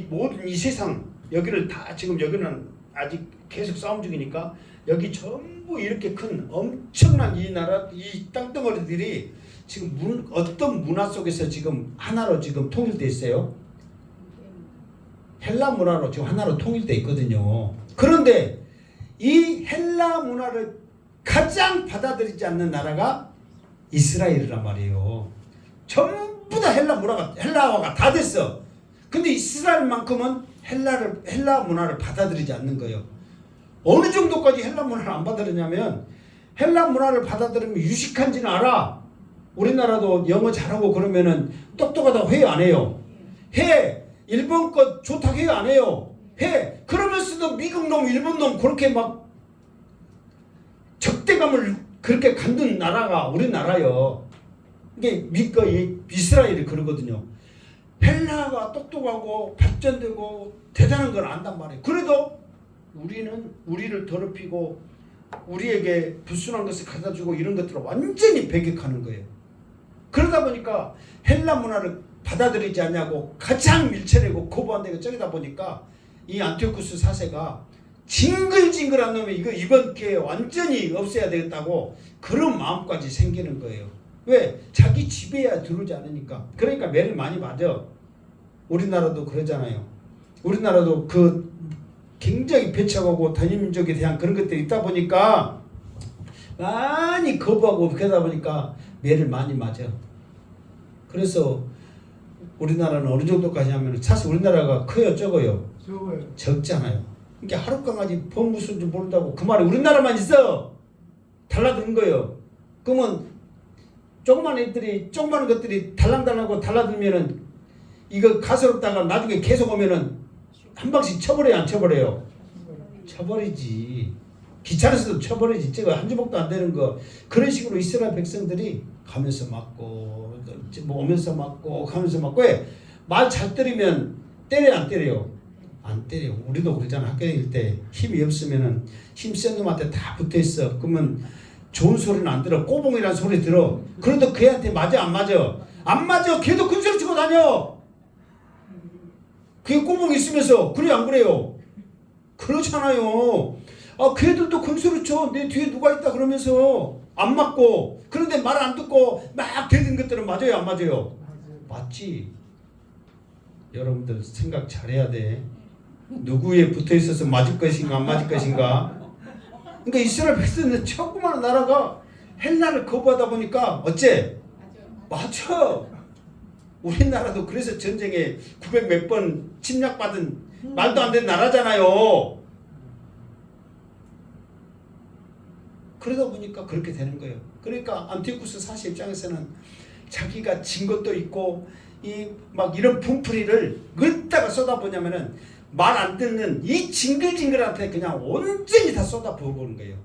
모든 이 세상 여기를 다 지금 여기는 아직 계속 싸움 중이니까 여기 전부 이렇게 큰 엄청난 이 나라 이 땅덩어리들이 지금 어떤 문화 속에서 지금 하나로 지금 통일돼 있어요. 헬라 문화로 지금 하나로 통일돼 있거든요. 그런데 이 헬라 문화를 가장 받아들이지 않는 나라가 이스라엘이란 말이에요. 전부 다 헬라화가 다 됐어. 근데 이스라엘만큼은 헬라 문화를 받아들이지 않는 거예요. 어느 정도까지 헬라 문화를 안 받아들이냐면, 헬라 문화를 받아들이면 유식한지는 알아. 우리나라도 영어 잘하고 그러면은 똑똑하다고 회의 안 해요. 해. 일본 거 좋다고 회의 안 해요. 해. 그러면서도 미국 놈, 일본 놈 그렇게 막 적대감을 그렇게 갖는 나라가 우리나라요. 이게 이스라엘이 그러거든요. 헬라가 똑똑하고 발전되고 대단한 걸 안단 말이에요. 그래도 우리를 더럽히고 우리에게 불순한 것을 갖다주고 이런 것들을 완전히 배격하는 거예요. 그러다 보니까 헬라 문화를 받아들이지 않냐고 가장 밀쳐내고 거부한다고 저기다 보니까 이 안티오쿠스 4세가 징글징글한 놈이 이번 기회에 완전히 없애야 되겠다고 그런 마음까지 생기는 거예요. 왜? 자기 지배에 들어오지 않으니까. 그러니까 매를 많이 맞아. 우리나라도 그러잖아요. 우리나라도 그 굉장히 배척하고 단일민족에 대한 그런 것들이 있다 보니까 많이 거부하고 그러다 보니까 매를 많이 맞아. 그래서 우리나라는 어느 정도까지 하면 사실 우리나라가 커요, 적어요? 적어요. 적잖아요. 그러니까 하루 강아지 범 무슨 줄 모른다고 그 말이 우리나라만 있어. 달라드는 거예요. 그러면 조그만 것들이 달랑달랑하고 달라들면은 이거 가스롭다가 나중에 계속 오면은 한 방씩 쳐버려요, 안 쳐버려요? 쳐버리지. 귀찮아서도 쳐버리지. 제가 한 주먹도 안 되는 거. 그런 식으로 이스라엘 백성들이 가면서 맞고 뭐 오면서 맞고 가면서 맞고. 왜? 말 잘 때리면 때려요, 안 때려요? 안 때려요. 우리도 그러잖아. 학교 다닐 때 힘이 없으면은 힘 센 놈한테 다 붙어있어. 그러면 좋은 소리는 안 들어. 꼬봉이라는 소리 들어. 그래도 걔한테 맞아, 안 맞아? 안 맞아. 걔도 큰 소리 치고 다녀. 그게 꼬봉 있으면서. 그래, 안 그래요? 그렇잖아요. 아, 걔들도 큰 소리 쳐. 내 뒤에 누가 있다 그러면서 안 맞고. 그런데 말 안 듣고 막 대든 것들은 맞아요, 안 맞아요? 맞지. 여러분들 생각 잘해야 돼. 누구에 붙어 있어서 맞을 것인가 안 맞을 것인가. 그러니까 이스라엘 백성은 조그마한 나라가 헬라를 거부하다 보니까 어째? 맞아. 우리나라도 그래서 전쟁에 900 몇 번 침략받은 말도 안 되는 나라잖아요. 그러다 보니까 그렇게 되는 거예요. 그러니까 안티오쿠스 4세 입장에서는 자기가 진 것도 있고 막 이런 분풀이를 어디다가 쏟아보냐면은 말 안 듣는 이 징글징글한테 그냥 온전히 다 쏟아부어보는 거예요.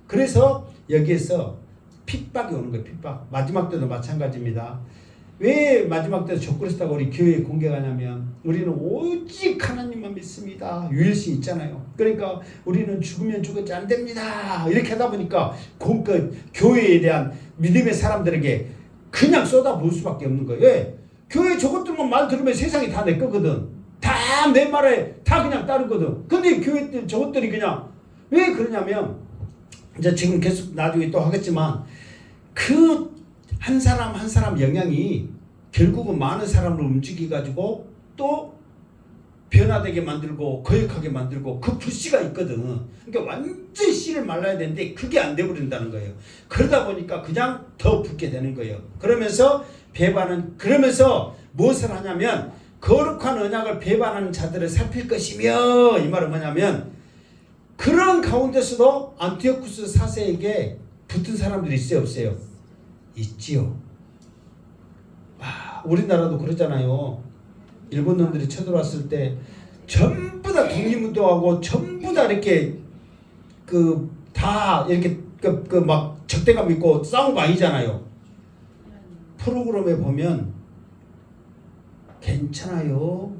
그래서 여기에서 핍박이 오는 거예요. 핍박. 마지막 때도 마찬가지입니다. 왜 마지막 때도 적그리스도가 우리 교회에 공개하냐면 우리는 오직 하나님만 믿습니다. 유일신 있잖아요. 그러니까 우리는 죽으면 죽었지 안 됩니다. 이렇게 하다 보니까 그 교회에 대한 믿음의 사람들에게 그냥 쏟아부을 수밖에 없는 거예요. 왜? 교회 저것들만 말 들으면 세상이 다 내 거거든. 다 내 말에 다 그냥 따르거든. 근데 교회들 저것들이 그냥 왜 그러냐면 이제 지금 계속 나중에 또 하겠지만 그 한 사람 한 사람 영향이 결국은 많은 사람을 움직여가지고 또 변화되게 만들고 거역하게 만들고 그 불씨가 있거든. 그러니까 완전히 씨를 말라야 되는데 그게 안 돼버린다는 거예요. 그러다 보니까 그냥 더 붓게 되는 거예요. 그러면서 그러면서 무엇을 하냐면 거룩한 언약을 배반하는 자들을 살필 것이며, 이 말은 뭐냐면 그런 가운데서도 안티오쿠스 4세에게 붙은 사람들이 있어요, 없어요? 있지요. 우리나라도 그러잖아요. 일본 놈들이 쳐들어왔을 때 전부 다 독립운동하고 전부 다 이렇게 다 이렇게 막 적대감 있고 싸운 거 아니잖아요. 프로그램에 보면 괜찮아요인가?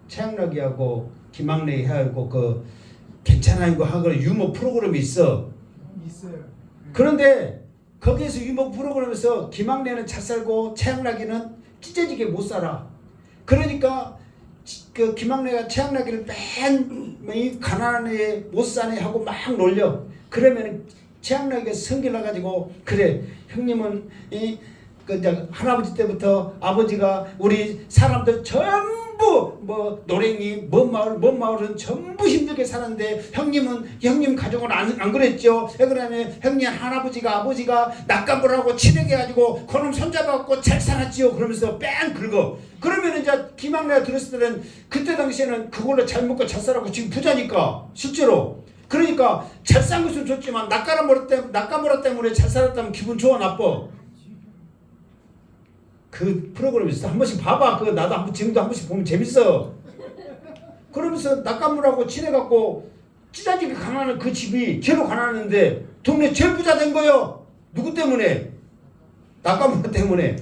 최양락이하고 김학래 하고 괜찮아요 하고 유머 프로그램이 있어. 있어요. 그런데 거기에서 유머 프로그램에서 김학래는 잘 살고 최양락이는 찢어지게 못 살아. 그러니까 김학래가 최양락이를 맨 가난해 못 사네 하고 막 놀려. 그러면 최양락이가 성질나 가지고 그래 형님은 이제 할아버지 때부터 아버지가 우리 사람들 전부 뭐 노랭이 먼 마을은 전부 힘들게 살았는데 형님 가족은 안 그랬죠. 왜 그러냐면 형님 할아버지가 아버지가 낙가물하고 친해가지고 그놈 손잡아갖고 잘 살았지요. 그러면서 뺑 긁어. 그러면 이제 김학래가 들었을 때는 그때 당시에는 그걸로 잘 먹고 잘 살았고 지금 부자니까 실제로. 그러니까 잘 산 것은 좋지만 낙가물어 때문에 잘 살았다면 기분 좋아 나빠? 그 프로그램 있어. 한 번씩 봐봐. 나도 지금도 한 번씩 보면 재밌어. 그러면서 낙가물하고 친해갖고 찢어지게 가난한 그 집이 제로 가난한데 동네 제일 부자 된 거예요. 누구 때문에? 낙가물 때문에.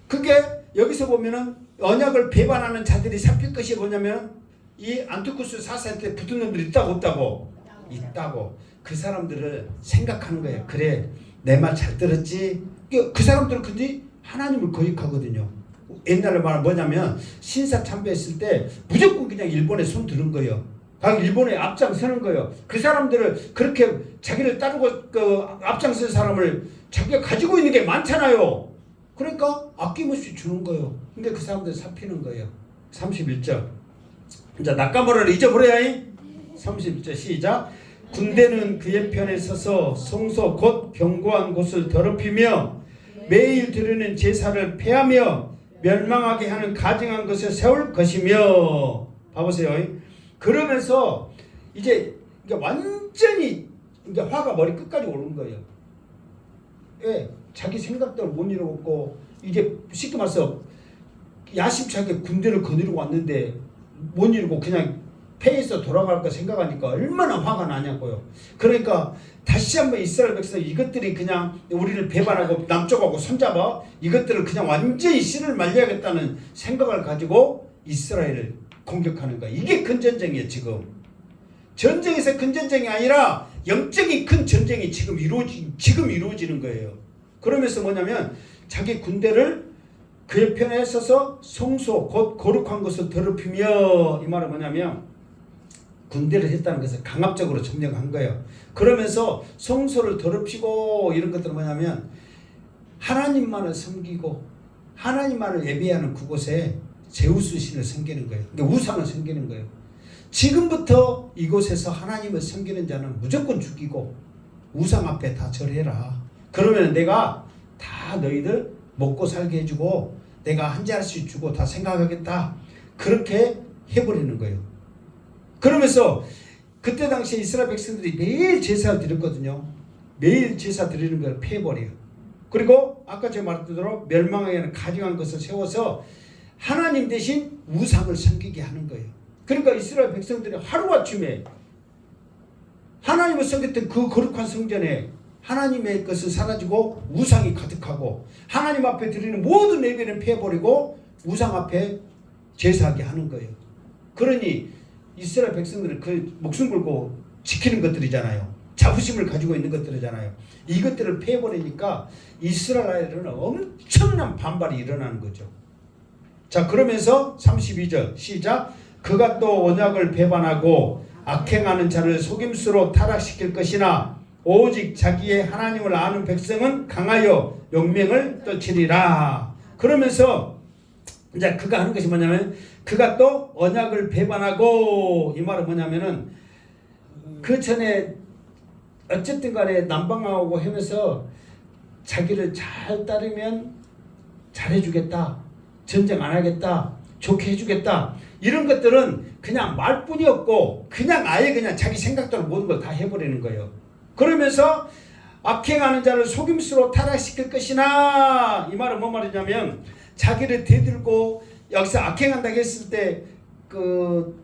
그게 여기서 보면은 언약을 배반하는 자들이 잡힐 것이 뭐냐면 이 안티쿠스 4세한테 붙은 놈들이 있다고 없다고? 있다고. 그 사람들을 생각하는 거예요. 그래 내 말 잘 들었지? 그 사람들은 근데 하나님을 거역하거든요. 옛날에 말 뭐냐면 신사 참배했을 때 무조건 그냥 일본에 손 드는 거예요. 일본에 앞장서는 거예요. 그 사람들을 그렇게 자기를 따르고 앞장선 사람을 자기가 가지고 있는 게 많잖아요. 그러니까 아낌없이 주는 거예요. 근데 그 사람들 잡히는 거예요. 31절. 이제 낙가물을 잊어버려야 31절 시작. 군대는 그의 편에 서서 성소 곧 견고한 곳을 더럽히며 매일 드리는 제사를 폐하며 멸망하게 하는 가증한 것을 세울 것이며. 봐보세요. 그러면서 이제 완전히 이제 화가 머리 끝까지 오른 거예요. 예, 자기 생각대로 못 이루었고 이제 쉽게 말해서 야심차게 군대를 거느리고 왔는데 못 이루고 그냥 폐해서 돌아갈까 생각하니까 얼마나 화가 나냐고요. 그러니까 다시 한번 이스라엘 백성 이것들이 그냥 우리를 배반하고 남쪽하고 손잡아 이것들을 그냥 완전히 씨를 말려야겠다는 생각을 가지고 이스라엘을 공격하는 거야. 이게 큰 전쟁이에요. 전쟁에서 큰 전쟁이 아니라 영적인 큰 전쟁이 지금 이루어지는 거예요. 그러면서 뭐냐면 자기 군대를 그의 편에 서서 성소 곧 거룩한 것을 더럽히며. 이 말은 뭐냐면 군대를 했다는 것을 강압적으로 점령한 거예요. 그러면서 성소를 더럽히고 이런 것들은 뭐냐면 하나님만을 섬기고 하나님만을 예배하는 그곳에 제우스 신을 섬기는 거예요. 그러니까 우상을 섬기는 거예요. 지금부터 이곳에서 하나님을 섬기는 자는 무조건 죽이고 우상 앞에 다 절해라. 그러면 내가 다 너희들 먹고 살게 해주고 내가 한 자리씩 주고 다 생각하겠다. 그렇게 해버리는 거예요. 그러면서 그때 당시에 이스라엘 백성들이 매일 제사를 드렸거든요. 매일 제사 드리는 걸 폐해버려요. 그리고 아까 제가 말했던 대로 멸망하게 하는 가증한 것을 세워서 하나님 대신 우상을 섬기게 하는 거예요. 그러니까 이스라엘 백성들이 하루아침에 하나님을 섬겼던 그 거룩한 성전에 하나님의 것은 사라지고 우상이 가득하고 하나님 앞에 드리는 모든 예배는 폐해버리고 우상 앞에 제사하게 하는 거예요. 그러니 이스라엘 백성들은 그 목숨 걸고 지키는 것들이잖아요. 자부심을 가지고 있는 것들이잖아요. 이것들을 폐해버리니까 이스라엘에는 엄청난 반발이 일어나는 거죠. 자, 그러면서 32절 시작. 그가 또 언약을 배반하고 악행하는 자를 속임수로 타락시킬 것이나 오직 자기의 하나님을 아는 백성은 강하여 용맹을 떨치리라. 그러면서 이제 그가 하는 것이 뭐냐면 그가 또 언약을 배반하고. 이 말은 뭐냐면은 그 전에 어쨌든 간에 남방하고 하면서 자기를 잘 따르면 잘해주겠다, 전쟁 안 하겠다, 좋게 해주겠다, 이런 것들은 그냥 말뿐이었고 그냥 아예 그냥 자기 생각대로 모든 걸 다 해버리는 거예요. 그러면서 악행하는 자를 속임수로 타락시킬 것이나. 이 말은 뭔 말이냐면 자기를 대들고 여기서 악행한다고 했을 때 그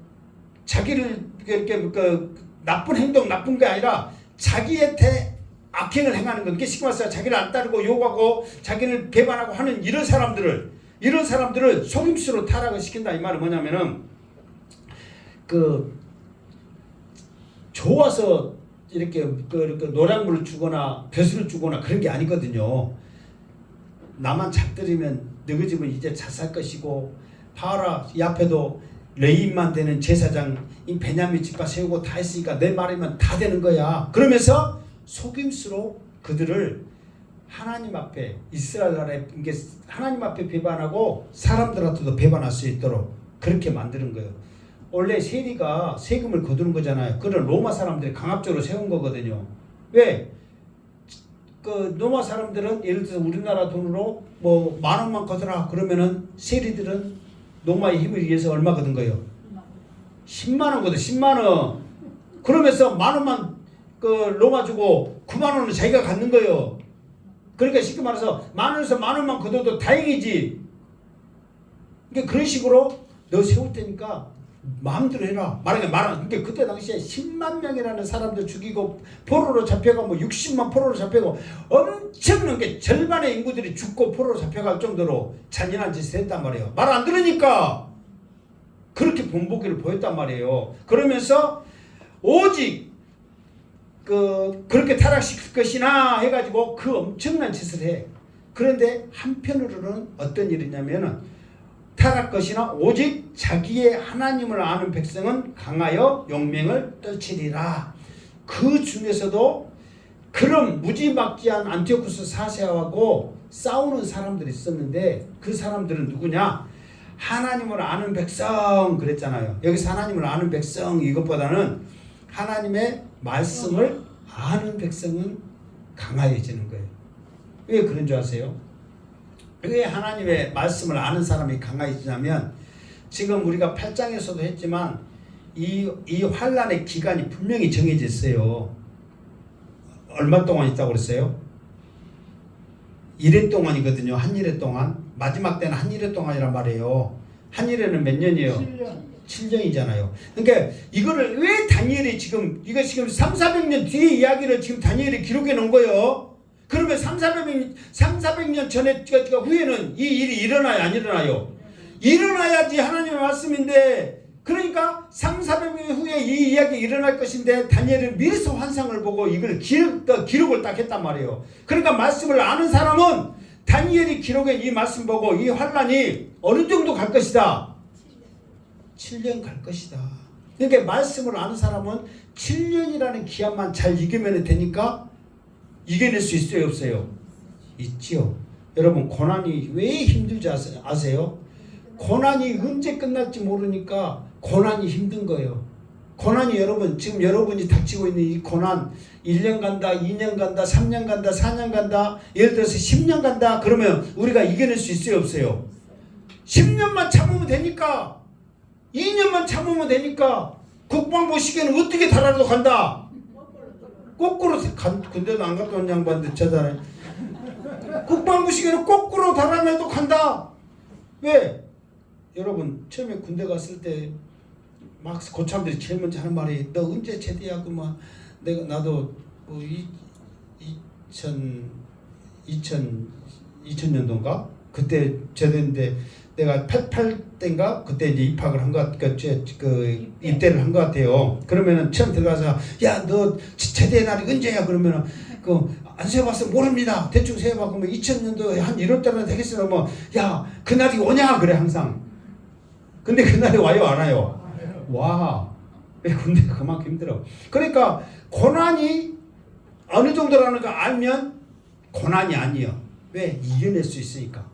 자기를 이렇게 그 나쁜 행동 나쁜 게 아니라 자기한테 악행을 행하는 건, 쉽게 말해서 자기를 안 따르고 욕하고 자기를 배반하고 하는 이런 사람들을 속임수로 타락을 시킨다. 이 말은 뭐냐면은 그 좋아서 이렇게 그 노량물을 주거나 벼슬을 주거나 그런 게 아니거든요. 나만 작들이면 너희 집은 이제 잘 살 것이고, 봐라 이 앞에도 레인만 되는 제사장 이 베냐민 집화 세우고 다 했으니까 내 말이면 다 되는 거야. 그러면서 속임수로 그들을 하나님 앞에, 이스라엘 나라에 하나님 앞에 배반하고 사람들한테도 배반할 수 있도록 그렇게 만드는 거예요. 원래 세리가 세금을 거두는 거잖아요. 그런 로마 사람들이 강압적으로 세운 거거든요. 왜? 그 로마 사람들은 예를 들어서 우리나라 돈으로 뭐 10,000원만 거두라 그러면은 세리들은 로마의 힘을 위해서 얼마 거둔 거예요? 100,000원 거든. 100,000원. 그러면서 10,000원만 그 로마 주고 90,000원은 자기가 갖는 거예요. 그러니까 쉽게 말해서 10,000원에서 10,000원만 거둬도 다행이지. 그러니까 그런 식으로 너 세울 테니까 마음대로 해라. 그러니까 그때 당시에 10만 명이라는 사람들 죽이고 포로로 잡혀가고 뭐 60만 포로로 잡혀가고 엄청난 게 절반의 인구들이 죽고 포로로 잡혀갈 정도로 잔인한 짓을 했단 말이에요. 말 안 들으니까 그렇게 본보기를 보였단 말이에요. 그러면서 오직 그렇게 타락시킬 것이나 해가지고 그 엄청난 짓을 해. 그런데 한편으로는 어떤 일이냐면은 타락 것이나 오직 자기의 하나님을 아는 백성은 강하여 용맹을 떨치리라. 그 중에서도 그런 무지막지한 안티오쿠스 4세하고 싸우는 사람들이 있었는데 그 사람들은 누구냐? 하나님을 아는 백성 그랬잖아요. 여기서 하나님을 아는 백성 이것보다는 하나님의 말씀을 아는 백성은 강하여지는 거예요. 왜 그런 줄 아세요? 왜 하나님의 말씀을 아는 사람이 강해지냐면 지금 우리가 8장에서도 했지만 이 환란의 기간이 분명히 정해져 있어요. 얼마 동안 있다고 그랬어요? 1회 동안이거든요. 한 1회 동안. 마지막 때는 한 1회 동안이란 말이에요. 한 1회는 몇 년이에요? 7년이잖아요. 그러니까 이거를 왜 다니엘이 지금 300~400년 뒤에 이야기를 지금 다니엘이 기록해 놓은 거예요. 그러면 300~400년 전에 후에는 이 일이 일어나요? 안 일어나요? 일어나야지 하나님의 말씀인데, 그러니까 300~400년 후에 이 이야기 일어날 것인데 다니엘은 미리서 환상을 보고 이걸 기록을 딱 했단 말이에요. 그러니까 말씀을 아는 사람은 다니엘이 기록한 이 말씀 보고 이 환란이 어느 정도 갈 것이다? 7년 갈 것이다. 그러니까 말씀을 아는 사람은 7년이라는 기한만 잘 이기면 되니까 이겨낼 수 있어요, 없어요? 있지요. 여러분, 고난이 왜 힘들지 아세요? 고난이 언제 끝날지 모르니까 고난이 힘든 거예요. 고난이 지금 여러분이 닥치고 있는 이 고난 1년 간다, 2년 간다, 3년 간다, 4년 간다, 예를 들어서 10년 간다 그러면 우리가 이겨낼 수 있어요, 없어요? 10년만 참으면 되니까, 2년만 참으면 되니까 국방부 시계는 어떻게 달아도 간다. 거꾸로 군대도 안 갔다 온 양반들 저잖아요. 국방부 시계는 거꾸로 달아내도 간다. 왜? 여러분 처음에 군대 갔을 때 막 고참들이 제일 먼저 하는 말이 너 언제 제대하고 막 나도 2000년도인가 그때 제대인데 내가 88대인가 그때 이제 입학을 한 것 입대를 한 것 같아요. 그러면은 처음 들어가서 야 너 제대 날이 언제야? 그러면은 안 세어봤어 모릅니다. 대충 세어봐. 그러면 2000년도 한 1월달은 되겠어. 뭐 야 그날이 오냐 그래 항상. 근데 그날이 와요 안 와요? 와. 왜 군대가 그만큼 힘들어. 그러니까 고난이 어느 정도라는 거 알면 고난이 아니에요. 왜? 이겨낼 수 있으니까.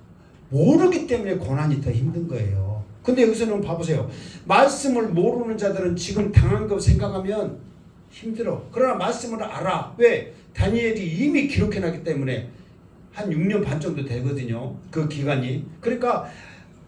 모르기 때문에 고난이 더 힘든 거예요. 근데 여기서는 봐보세요. 말씀을 모르는 자들은 지금 당한 거 생각하면 힘들어. 그러나 말씀을 알아. 왜? 다니엘이 이미 기록해놨기 때문에 한 6년 반 정도 되거든요. 그 기간이. 그러니까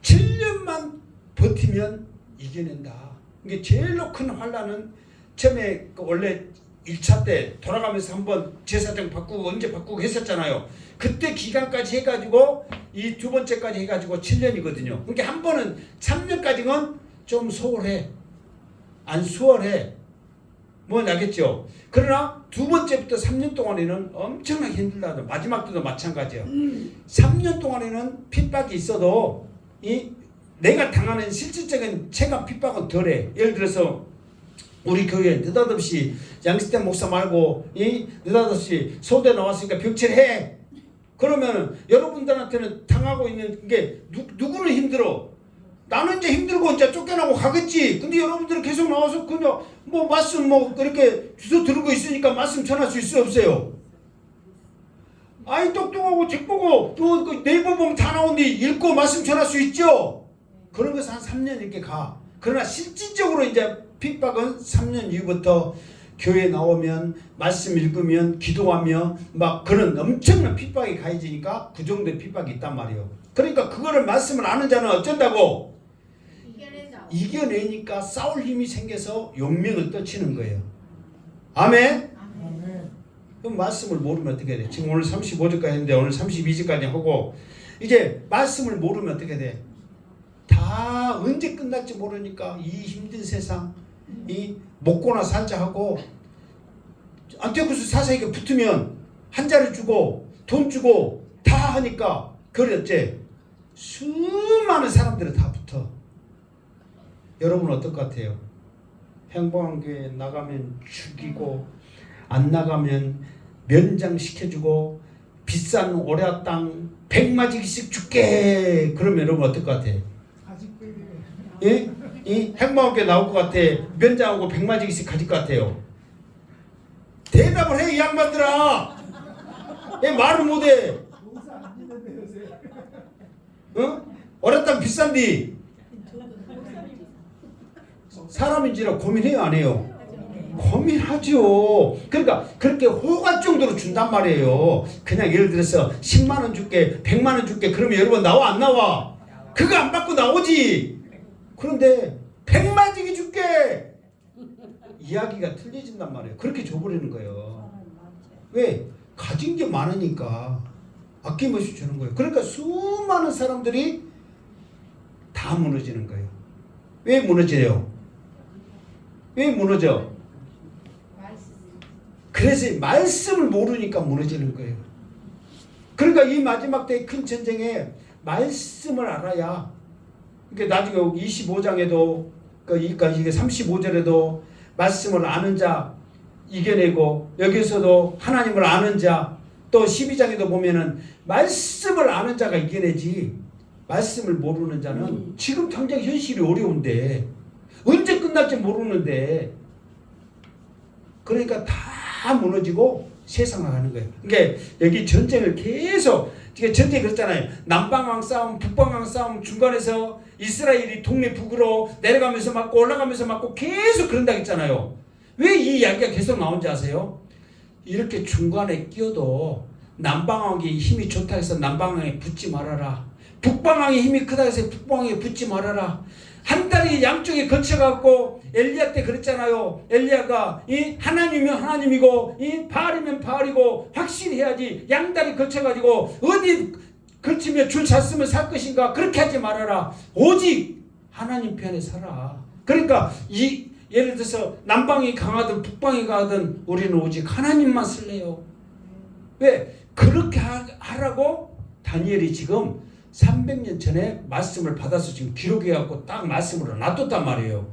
7년만 버티면 이겨낸다. 이게 제일로 큰 환란은 처음에 원래 1차 때 돌아가면서 한번 제사장 바꾸고 언제 바꾸고 했었잖아요. 그때 기간까지 해가지고 이 두 번째까지 해가지고 7년이거든요. 그러니까 한 번은 3년까지는 좀 소홀해. 안 수월해. 뭔지 알겠죠? 그러나 두 번째부터 3년 동안에는 엄청나게 힘들다. 마지막 때도 마찬가지예요. 3년 동안에는 핍박이 있어도 이 내가 당하는 실질적인 체감 핍박은 덜해. 예를 들어서 우리 교회 느닷없이 양식대 목사 말고 이 느닷없이 소대 나왔으니까 병철해. 그러면 여러분들한테는 당하고 있는 게 누구는 힘들어? 나는 이제 힘들고 이제 쫓겨나고 가겠지. 근데 여러분들은 계속 나와서 그냥 뭐 말씀 뭐 그렇게 주워 들고 있으니까 말씀 전할 수 있어요, 없어요? 아이 똑똑하고 책 보고 또 그 네이버 보면 다 나오는데 읽고 말씀 전할 수 있죠. 그런 것은 한 3년 이렇게 가. 그러나 실질적으로 이제 핍박은 3년 이후부터 교회 나오면 말씀 읽으면 기도하며 막 그런 엄청난 핍박이 가해지니까 그 정도의 핍박이 있단 말이에요. 그러니까 그거를 말씀을 아는 자는 어쩐다고? 이겨내니까 싸울 힘이 생겨서 용맹을 떨치는 거예요. 아멘? 아멘. 그럼 말씀을 모르면 어떻게 돼? 지금 오늘 35절까지 했는데 오늘 32절까지 하고 이제 말씀을 모르면 어떻게 돼? 다 언제 끝날지 모르니까 이 힘든 세상 이 먹고나 살자 하고 안티오쿠스 사사에게 붙으면 한 자리 주고 돈 주고 다 하니까 그랬지. 수많은 사람들이 다 붙어. 여러분 어떨 것 같아요? 행복한 교회 나가면 죽이고 안 나가면 면장시켜주고 비싼 오래 땅 100마지기씩 줄게. 그러면 여러분 어떨 것 같아요? 아직도 예? 이 행복한 교회 나올 것 같아? 면장하고 100마지기씩 가질 것 같아요? 대답을 해, 이 양반들아. 왜 말을 못해? 농사 안 짓는데 요새. 어? 오래 땅 비싼디 사람인지라 고민해요, 안 해요? 고민하죠. 그러니까 그렇게 호갈 정도로 준단 말이에요. 그냥 예를 들어서 10만 원 줄게, 100만 원 줄게. 그러면 여러분 나와 안 나와? 그거 안 받고 나오지. 그런데 100마지기 줄게. 이야기가 틀려진단 말이에요. 그렇게 줘버리는 거예요. 왜? 가진 게 많으니까 아낌없이 주는 거예요. 그러니까 수많은 사람들이 다 무너지는 거예요. 왜 무너져요? 왜 무너져? 그래서 말씀을 모르니까 무너지는 거예요. 그러니까 이 마지막 때의 큰 전쟁에 말씀을 알아야, 그러니까 나중에 25장에도 그러니까 이게 35절에도 말씀을 아는 자 이겨내고, 여기서도 하나님을 아는 자, 또 12장에도 보면은 말씀을 아는 자가 이겨내지, 말씀을 모르는 자는 지금 당장 현실이 어려운데 언제 끝날지 모르는데, 그러니까 다 무너지고 세상을 가는 거예요. 그러니까 여기 전쟁을 계속, 전쟁이 그렇잖아요. 남방왕 싸움, 북방왕 싸움, 중간에서 이스라엘이 동네 북으로 내려가면서 맞고 올라가면서 맞고 계속 그런다 했잖아요. 왜 이 이야기가 계속 나온지 아세요? 이렇게 중간에 끼어도 남방왕이 힘이 좋다 해서 남방왕에 붙지 말아라. 북방왕이 힘이 크다 해서 북방왕에 붙지 말아라. 한 다리 양쪽에 걸쳐갖고 엘리야 때 그랬잖아요. 엘리야가 이 하나님이면 하나님이고 이 바알이면 바알이고 확실히 해야지. 양다리 걸쳐가지고 어디 걸치면 줄 잤으면 살 것인가. 그렇게 하지 말아라. 오직 하나님 편에 살아. 그러니까 이 예를 들어서 남방이 강하든 북방이 강하든 우리는 오직 하나님만 쓸래요. 왜? 그렇게 하라고 다니엘이 지금 300년 전에 말씀을 받아서 지금 기록해갖고 딱 말씀으로 놔뒀단 말이에요.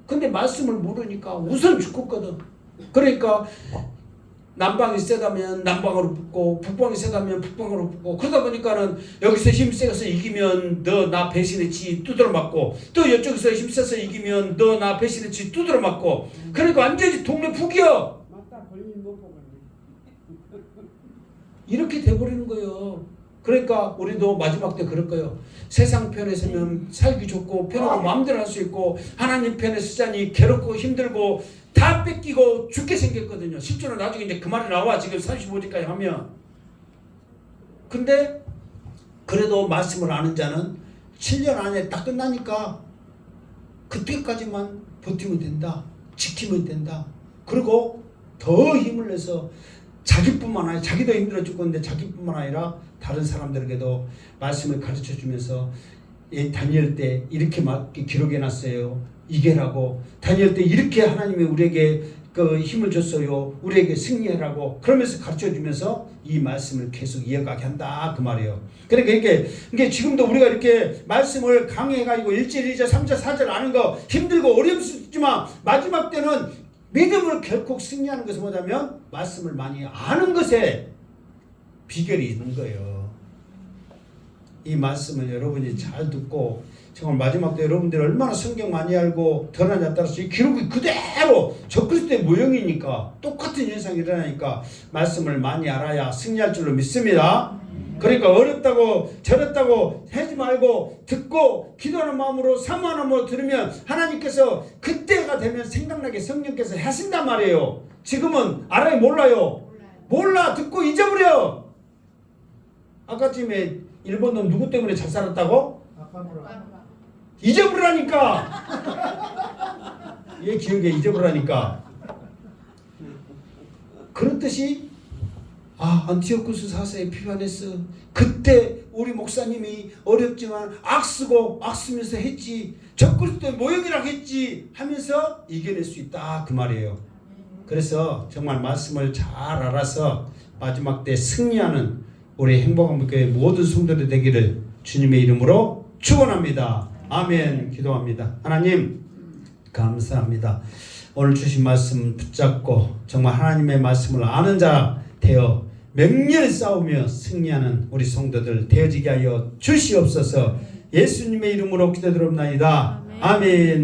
근데 말씀을 모르니까 우선 죽었거든. 그러니까 남방이 세다면 남방으로 붙고 북방이 세다면 북방으로 붙고, 그러다 보니까는 여기서 힘세서 이기면 너 나 배신했지 두드러 맞고, 또 이쪽에서 힘세서 이기면 너 나 배신했지 두드러 맞고, 그러니까 완전히 동네 북이야. 이렇게 돼버리는 거예요. 그러니까 우리도 마지막 때 그럴 거예요. 세상 편에 서면 살기 좋고 편하고 마음대로 할 수 있고, 하나님 편에 서자니 괴롭고 힘들고 다 뺏기고 죽게 생겼거든요. 실제로 나중에 이제 그 말이 나와. 지금 35절까지 하면. 근데 그래도 말씀을 아는 자는 7년 안에 딱 끝나니까 그때까지만 버티면 된다. 지키면 된다. 그리고 더 힘을 내서 자기뿐만 아니라 자기도 힘들어 죽겠는데 자기뿐만 아니라 다른 사람들에게도 말씀을 가르쳐 주면서 다니엘 때 이렇게 막 기록해 놨어요. 이게라고 다니엘 때 이렇게 하나님이 우리에게 그 힘을 줬어요. 우리에게 승리하라고 그러면서 가르쳐 주면서 이 말씀을 계속 이어가게 한다 그 말이에요. 그러니까 이게 지금도 우리가 이렇게 말씀을 강해가지고 1절, 2절, 3절, 4절 아는 거 힘들고 어려울 수 있지만 마지막 때는 믿음을 결코 승리하는 것은 뭐냐면 말씀을 많이 아는 것에 비결이 있는 거예요. 이 말씀을 여러분이 잘 듣고 정말 마지막 때 여러분들이 얼마나 성경 많이 알고 드러나냐에 따라서 이 기록이 그대로 적그리스도의 모형이니까 똑같은 현상이 일어나니까 말씀을 많이 알아야 승리할 줄로 믿습니다. 그러니까 어렵다고 저렵다고 하지 말고 듣고 기도하는 마음으로 사모하는 마음으로 들으면 하나님께서 그때가 되면 생각나게 성령께서 하신단 말이에요. 지금은 알아요 몰라요? 몰라. 듣고 잊어버려. 아까쯤에 일본 놈 누구 때문에 잘 살았다고? 잊어버리라니까. 얘 기억에 잊어버리라니까. 그렇듯이 안티오쿠스 사사의 피바네스 그때 우리 목사님이 어렵지만 악쓰고 악쓰면서 했지 적그리스도의 모형이라고 했지 하면서 이겨낼 수 있다 그 말이에요. 그래서 정말 말씀을 잘 알아서 마지막 때 승리하는 우리 행복한교회 모든 성도들 되기를 주님의 이름으로 축원합니다. 아멘. 기도합니다. 하나님 감사합니다. 오늘 주신 말씀 붙잡고 정말 하나님의 말씀을 아는 자 되어 맹렬히 싸우며 승리하는 우리 성도들 되어지게 하여 주시옵소서. 예수님의 이름으로 기도드립나이다. 아멘.